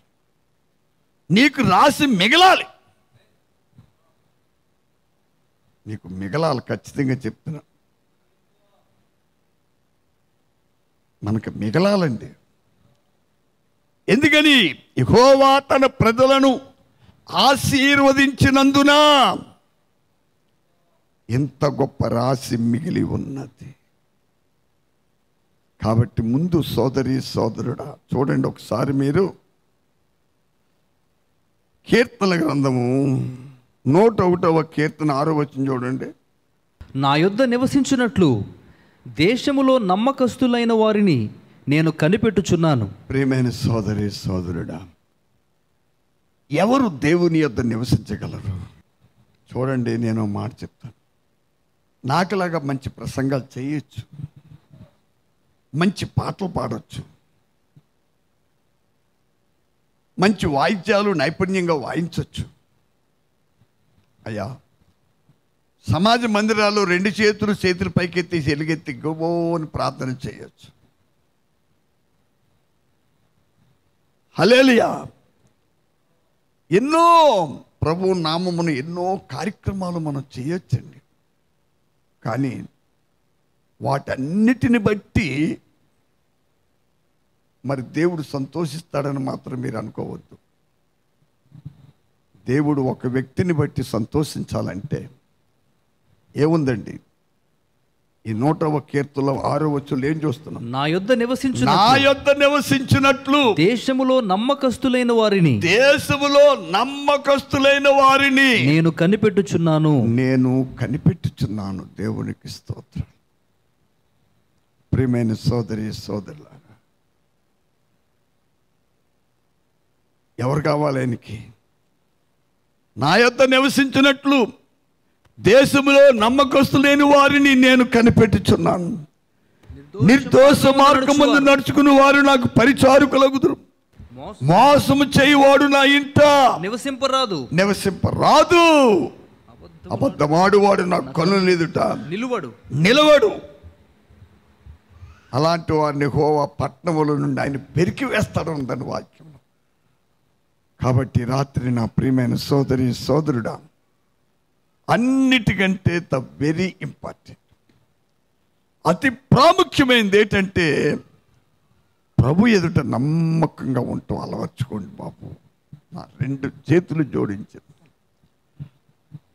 నీకు రాసి మిగలాలి. నీకు మిగలాలి, ఖచ్చితంగా చెప్తున్నా. మనకు మిగలాలండి. ఎందుకని? యెహోవా తన ప్రజలను ఆశీర్వదించినందున ఎంత గొప్ప రాశి మిగిలి ఉన్నది. కాబట్టి ముందు సోదరి సోదరుడా, చూడండి ఒకసారి మీరు కీర్తన గ్రంథము 101వ కీర్తన 6వ వచనం చూడండి. నా యొద్ద నివసించున్నట్లు దేశములో నమ్మకస్తులైన వారిని నేను కనిపెట్టుచున్నాను. ప్రియమైన సోదరి సోదరుడా, ఎవరు దేవుని యొద్ద నివసించగలరు? చూడండి, నేను మాట చెప్తాను. నాకులాగా మంచి ప్రసంగాలు చేయొచ్చు, మంచి పాటలు పాడవచ్చు, మంచి వాయిద్యాలు నైపుణ్యంగా వాయించవచ్చు. అయ్యా, సమాజ మందిరాల్లో 2 చేతులు పైకెత్తి ఎలుగెత్తి గోబో అని ప్రార్థన చేయొచ్చు. హల్లెలూయా! ఎన్నో ప్రభు నామమును ఎన్నో కార్యక్రమాలు మనం చేయొచ్చండి. కానీ వాటన్నిటిని బట్టి మరి దేవుడు సంతోషిస్తాడని మాత్రం మీరు అనుకోవద్దు. దేవుడు ఒక వ్యక్తిని బట్టి సంతోషించాలంటే ఏముందండి? ఈ 100వ కీర్తనలో 6వ వచనంలో ఏం చూస్తున్నాం? నా యొద్ద నివసించినట్లు దేశములో నమ్మకస్తులైన వారిని నేను కనిపెట్టుచున్నాను. దేవునికి స్తోత్రం. ప్రియమైన సోదరి సోదరులారా, ఎవరు కావాలి ఆయనకి? నా యొద్ద నివసించినట్లు దేశములో నమ్మకస్తులేని వారిని నేను కనిపెట్టుచున్నాను. నిర్దోష మార్గమందు నడుచుకుని వారు నాకు పరిచారకులగుదురు. మోసము చేయువాడు నా ఇంట నివసింపరాదు. అబద్ధమాడువాడు నా కన్నుల ఎదుట నిలవడు. అలాంటి వారిని యెహోవా పట్టణముల నుండి ఆయన పెరికి వేస్తాడు ఉందని వాక్యం. కాబట్టి రాత్రి నా ప్రియమైన సోదరి సోదరుడా, అన్నిటికంటే వెరీ ఇంపార్టెంట్, అతి ప్రాముఖ్యమైనది ఏంటంటే ప్రభు ఎదుట నమ్మకంగా ఉండటం అలవర్చుకోండి బాబు. నా 2 చేతులు జోడించి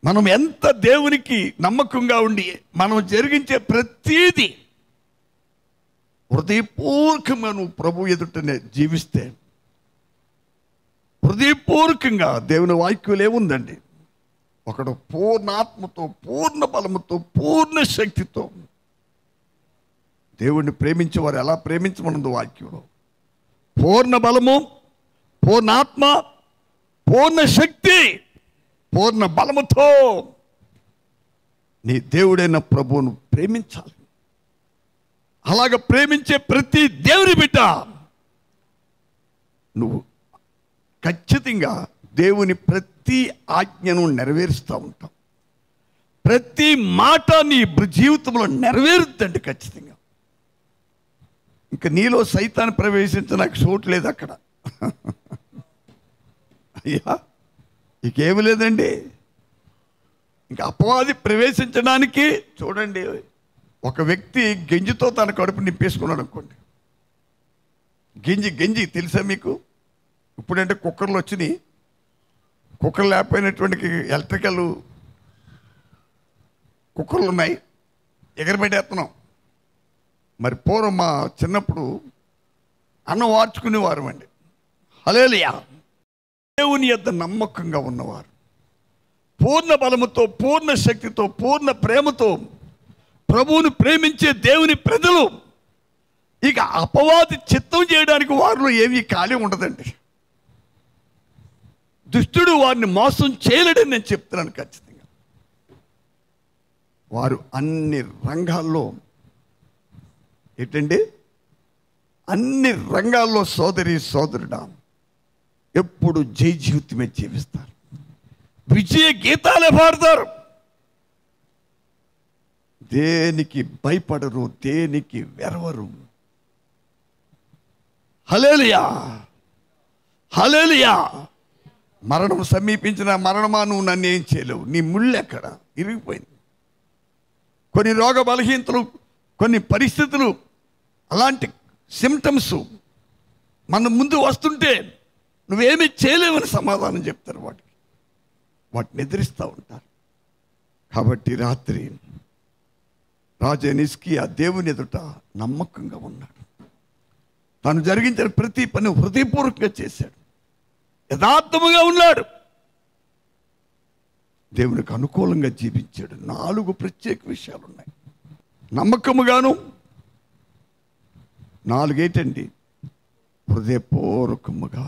మనం ఎంత దేవునికి నమ్మకంగా ఉండి మనం జరిగించే ప్రతీది హృదయపూర్వకంగా నువ్వు ప్రభు ఎదుటనే జీవిస్తే, హృదయపూర్వకంగా దేవుని వాక్యం ఏముందండి, ఒకడు పూర్ణాత్మతో పూర్ణ బలముతో పూర్ణ శక్తితో దేవుణ్ణి ప్రేమించేవారు ఎలా ప్రేమించమన్నది వాక్యంలో. పూర్ణ బలము, పూర్ణాత్మ, పూర్ణ శక్తి, పూర్ణ బలముతో నీ దేవుడైన ప్రభువును ప్రేమించాలి. అలాగ ప్రేమించే ప్రతి దేవుని బిడ్డ నువ్వు ఖచ్చితంగా దేవుని ప్రతి ఆజ్ఞను నెరవేరుస్తూ ఉంటావు. ప్రతి మాట నీ జీవితంలో నెరవేరుద్దండి ఖచ్చితంగా. ఇంకా నీలో సైతాన్ని ప్రవేశించడానికి చోటు లేదు అక్కడ. అయ్యా ఇంకేమి లేదండి. ఇంకా అపవాది ప్రవేశించడానికి చూడండి, ఒక వ్యక్తి గంజితో తన కడుపు నింపేసుకున్నాడు అనుకోండి. గంజి తెలుసా మీకు? ఇప్పుడంటే కుక్కర్లు వచ్చినాయి. కుక్కర్ లేకపోయినటువంటి ఎలక్ట్రికల్ కుక్కర్లు ఉన్నాయి, ఎగరబెట్టేస్తున్నాం. మరి పూర్వం మా చిన్నప్పుడు అన్నం వార్చుకునేవారు అండి. హల్లెలూయా. దేవుని యొద్ద నమ్మకంగా ఉన్నవారు, పూర్ణ బలముతో పూర్ణ శక్తితో పూర్ణ ప్రేమతో ప్రభువుని ప్రేమించే దేవుని ప్రజలు ఇక అపవాది చిత్తం చేయడానికి వారిలో ఏమీ ఖాళీ ఉండదండి. దుష్టుడు వారిని మోసం చేయలేడని నేను చెప్తున్నాను ఖచ్చితంగా. వారు అన్ని రంగాల్లో ఏంటండి, అన్ని రంగాల్లో సోదరి సోదరుడా ఎప్పుడు జై జీవితమే జీవిస్తారు, విజయ గీతాలే పాడతారు. దేనికి భయపడరు, దేనికి వెరవరు. హల్లెలూయా, హల్లెలూయా. మరణం సమీపించిన మరణమా నువ్వు నన్ను ఏం చేయలేవు, నీ ముళ్ళు ఎక్కడ ఇరిగిపోయింది. కొన్ని రోగ బలహీనతలు, కొన్ని పరిస్థితులు, అలాంటి సిమ్టమ్స్ మన ముందు వస్తుంటే నువ్వేమీ చేయలేవని సమాధానం చెప్తారు. వాటిని ఎదిరిస్తూ ఉంటారు. కాబట్టి రాత్రి రాజు హిజ్కియా దేవుని ఎదుట నమ్మకంగా ఉన్నాడు. తాను జరిగించిన ప్రతి పని హృదయపూర్వకంగా చేశాడు, యథార్థముగా ఉన్నాడు, దేవునికి అనుకూలంగా జీవించాడు. 4 ప్రత్యేక విషయాలు ఉన్నాయి. నమ్మకముగాను, 4 ఏంటండి, హృదయపూర్వకముగా.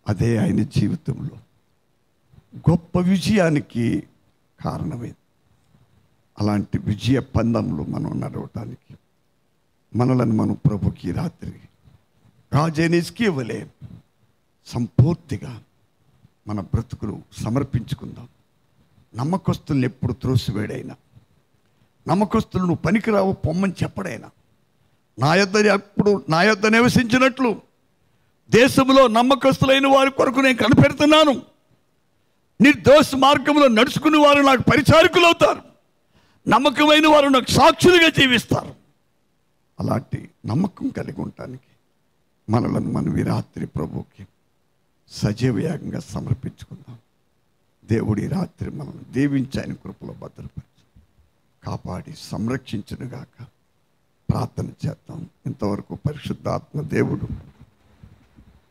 అదే ఆయన జీవితంలో గొప్ప విజయానికి కారణమైంది. అలాంటి విజయ పందంలో మనం నడవటానికి మనలను మనం ప్రభుకి రాత్రి రాజు హిజ్కియా వలె సంపూర్తిగా మన బ్రతుకులు సమర్పించుకుందాం. నమ్మకస్తులను ఎప్పుడు త్రోసివేడైనా, నమ్మకస్తులు నువ్వు పనికిరావు పొమ్మని చెప్పడైనా, నా యొద్ద నివసించినట్లు దేశంలో నమ్మకస్తులైన వారి కొరకు నేను కనిపెడుతున్నాను. నిర్దోష మార్గంలో నడుచుకుని వారు నాకు పరిచారకులు అవుతారు, నమ్మకమైన వారు నాకు సాక్షులుగా జీవిస్తారు. అలాంటి నమ్మకం కలిగి ఉండటానికి మనలను మనం ఈ రాత్రి ప్రభువుకి సజీవయాగంగా సమర్పించుకుందాం. దేవుడి రాత్రి మనం దీవించి ఆయన కృపలో భద్రపరిచి కాపాడి సంరక్షించునుగాక. ప్రార్థన చేద్దాం. ఇంతవరకు పరిశుద్ధాత్మ దేవుడు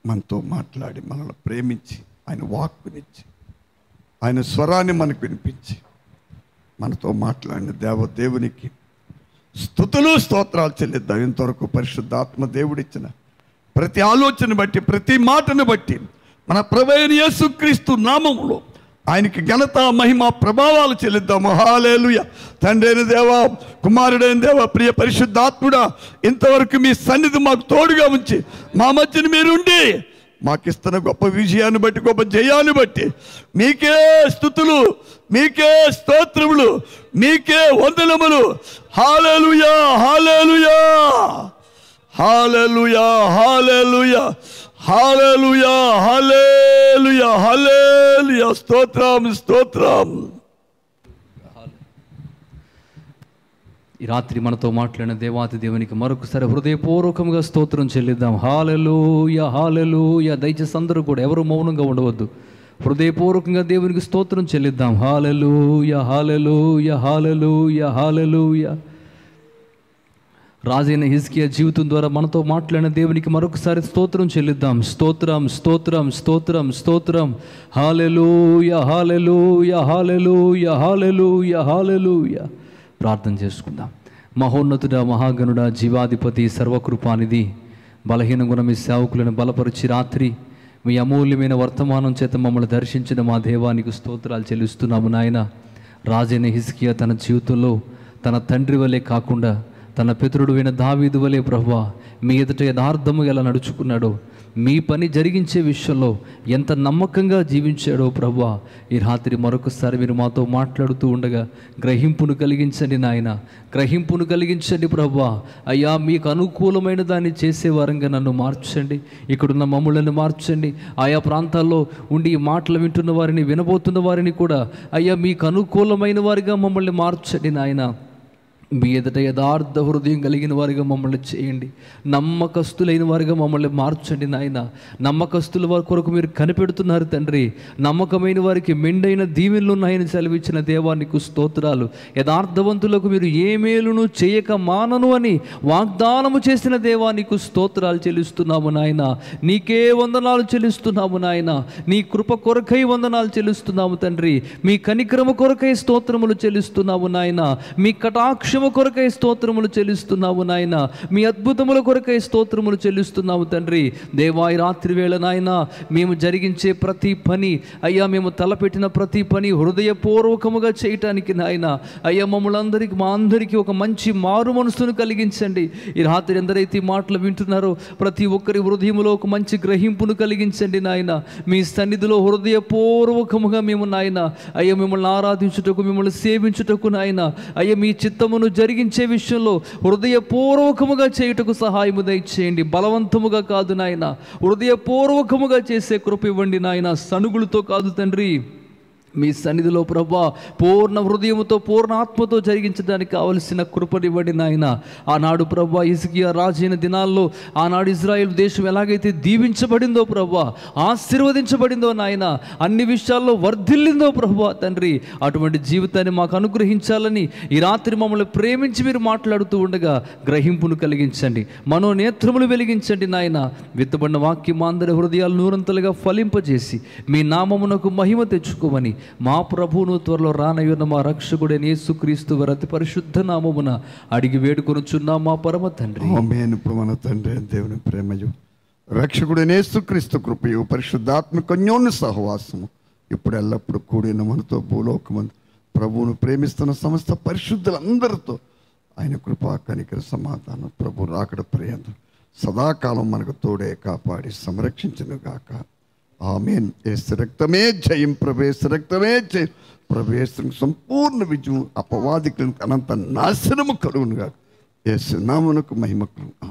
మనతో మాట్లాడి మనల్ని ప్రేమించి ఆయన వాక్కునిచ్చి ఆయన స్వరాన్ని మనకు వినిపించి మనతో మాట్లాడిన దేవునికి స్తుతులు స్తోత్రాలు చెల్లిద్దాం. ఇంతవరకు పరిశుద్ధాత్మ దేవుడిచ్చిన ప్రతి ఆలోచన బట్టి, ప్రతి మాటను బట్టి, మన ప్రభువైన యేసుక్రీస్తు నామములో ఆయనకి ఘనత మహిమ ప్రభావాలు చెల్లిద్దాము. హల్లెలూయా. తండ్రి అయిన దేవా, కుమారుడైన దేవా, ప్రియ పరిశుద్ధాత్ముడా, ఇంతవరకు మీ సన్నిధి మాకు తోడుగా ఉంచి మా మధ్యన మీరుండి మాకిస్తున్న గొప్ప విజయాన్ని బట్టి, గొప్ప జయాన్ని బట్టి మీకే స్తుతులు, మీకే స్తోత్రములు, మీకే వందనములు. హల్లెలూయా, హల్లెలూయా, హల్లెలూయా, హల్లెలూయా, హల్లెలూయా, హల్లెలూయా, హల్లెలూయా. స్తోత్రం, స్తోత్రం. ఈ రాత్రి మనతో మాట్లాడిన దేవాతి దేవునికి మరొకసారి హృదయపూర్వకంగా స్తోత్రం చెల్లిద్దాం. హల్లెలూయా, హల్లెలూయా. దయచేసి అందరూ కూడా ఎవరు మౌనంగా ఉండవద్దు, హృదయపూర్వకంగా దేవునికి స్తోత్రం చెల్లిద్దాం. హల్లెలూయా, హల్లెలూయా, హల్లెలూయా, హల్లెలూయా. రాజైన హిజ్కియా జీవితం ద్వారా మనతో మాట్లాడిన దేవునికి మరొకసారి స్తోత్రం చెల్లిద్దాం. స్తోత్రం, స్తోత్రం, స్తోత్రం, స్తోత్రం. హల్లెలూయా, హల్లెలూయా, హల్లెలూయా, హల్లెలూయా, హల్లెలూయా. ప్రార్థన చేసుకుందాం. మహోన్నతుడా, మహాగణుడా, జీవాధిపతి, సర్వకృపానిధి, బలహీన గుణ మీ సేవకులను బలపరిచి రాత్రి మీ అమూల్యమైన వర్తమానం చేత మమ్మల్ని దర్శించిన మా దేవానికి స్తోత్రాలు చెల్లిస్తున్నాము నాయన. రాజైన హిజ్కియా తన జీవితంలో తన తండ్రి వలె కాకుండా తన పితరుడు అయిన దావీదు వలె ప్రభువా మీ ఎదుట యథార్థము ఎలా నడుచుకున్నాడో, మీ పని జరిగించే విషయంలో ఎంత నమ్మకంగా జీవించాడో ప్రభువా, ఈ రాత్రి మరొకసారి మీరు మాతో మాట్లాడుతూ ఉండగా గ్రహింపును కలిగించండి నాయన, గ్రహింపును కలిగించండి ప్రభువా. అయ్యా, మీకు అనుకూలమైన దాన్ని చేసే వారంగా నన్ను మార్చండి, ఇక్కడున్న మమ్ములను మార్చండి. ఆయా ప్రాంతాల్లో ఉండి ఈ మాటలు వింటున్న వారిని, వినబోతున్న వారిని కూడా అయ్యా మీకు అనుకూలమైన వారిగా మమ్మల్ని మార్చండి నాయన. మీ ఎదుట యథార్థ హృదయం కలిగిన వారిగా మమ్మల్ని చేయండి, నమ్మకస్తులైన వారిగా మమ్మల్ని మార్చండి నాయన. నమ్మకస్తుల వారి కొరకు మీరు కనిపెడుతున్నారు తండ్రి, నమ్మకమైన వారికి మెండైన దీవెనలు ఉన్నాయని సెలవిచ్చిన దేవానికి స్తోత్రాలు. యథార్థవంతులకు మీరు ఏ మేలును చేయక మానను అని వాగ్దానము చేసిన దేవానికి స్తోత్రాలు చెల్లిస్తున్నాము నాయన. నీకే వందనాలు చెల్లిస్తున్నాము నాయన. నీ కృప కొరకై వందనాలు చెల్లిస్తున్నాము తండ్రి. మీ కనికరము కొరకై స్తోత్రములు చెల్లిస్తున్నాము నాయన. మీ కటాక్ష కొరకై స్తోత్రములు చెల్లిస్తున్నాము నాయన. మీ అద్భుతముల కొరకై స్తోత్రములు చెల్లిస్తున్నాము తండ్రి. దేవాయి రాత్రి వేళ నాయన మేము జరిగించే ప్రతి పని అయ్యా, మేము తలపెట్టిన ప్రతి పని హృదయపూర్వకముగా చేయటానికి నాయన అయ్యా మమ్మల్ందరికీ, మా అందరికీ ఒక మంచి మారు మనసును కలిగించండి. ఈ రాత్రి ఎందరైతే మాటలు వింటున్నారో ప్రతి ఒక్కరి హృదయంలో ఒక మంచి గ్రహింపును కలిగించండి నాయన. మీ సన్నిధిలో హృదయపూర్వకముగా మేము నాయన అయ్యా మిమ్మల్ని ఆరాధించుటకు, మిమ్మల్ని సేవించుటకు నాయన అయ్యా మీ చిత్తమును జరిగించే విషయంలో హృదయపూర్వకముగా చేయుటకు సహాయము దయచేయండి. బలవంతముగా కాదు నాయన, హృదయపూర్వకముగా చేసే కృప ఇవ్వండి నాయన. సనుగులతో కాదు తండ్రి, మీ సన్నిధిలో ప్రభువా పూర్ణ హృదయముతో, పూర్ణ ఆత్మతో జరిగించడానికి కావలసిన కృపనివ్వండి నాయన. ఆనాడు ప్రభువా హిజ్కియా రాజైన దినాల్లో ఆనాడు ఇజ్రాయెల్ దేశం ఎలాగైతే దీవించబడిందో ప్రభువా, ఆశీర్వదించబడిందో నాయన, అన్ని విషయాల్లో వర్ధిల్లిందో ప్రభువా తండ్రి, అటువంటి జీవితాన్ని మాకు అనుగ్రహించాలని ఈ రాత్రి మమ్మల్ని ప్రేమించి మీరు మాట్లాడుతూ ఉండగా గ్రహింపును కలిగించండి, మనోనేత్రములు వెలిగించండి నాయన. విత్తబడిన వాక్యం మా అందరి హృదయాలు నూరంతలుగా ఫలింపజేసి మీ నామమునకు మహిమ తెచ్చుకోమని మా ప్రభువును త్వరలో రానయ్యున్న మా రక్షకుడైన యేసుక్రీస్తు వారి అతి పరిశుద్ధ నామమున అడిగి వేడుకొనుచున్నాం మా పరమ తండ్రి. ఆమేన్. ఇప్పుడు మన తండ్రి దేవుని ప్రేమయు, రక్షకుడైన యేసుక్రీస్తు కృపయు, పరిశుద్ధాత్మక అన్యోన్య సహవాసము ఇప్పుడు ఎల్లప్పుడు కూడిన మనతో భూలోకమందు ప్రభువును ప్రేమిస్తున్న సమస్త పరిశుద్ధులందరితో ఆయన కృపా కనికర సమాధానం ప్రభు రాకడ పర్యంతం సదాకాలం మనకు తోడే కాపాడి సంరక్షించును గాక. ఆమేన్. యేసు రక్తమే జయం, ప్రభు రక్తమే జయం, ప్రభు సంపూర్ణ విజయం, అపవాదికులకు అనంత నాశనము కలుగునుగా. యేసు నామమునకు మహిమ కలుగును.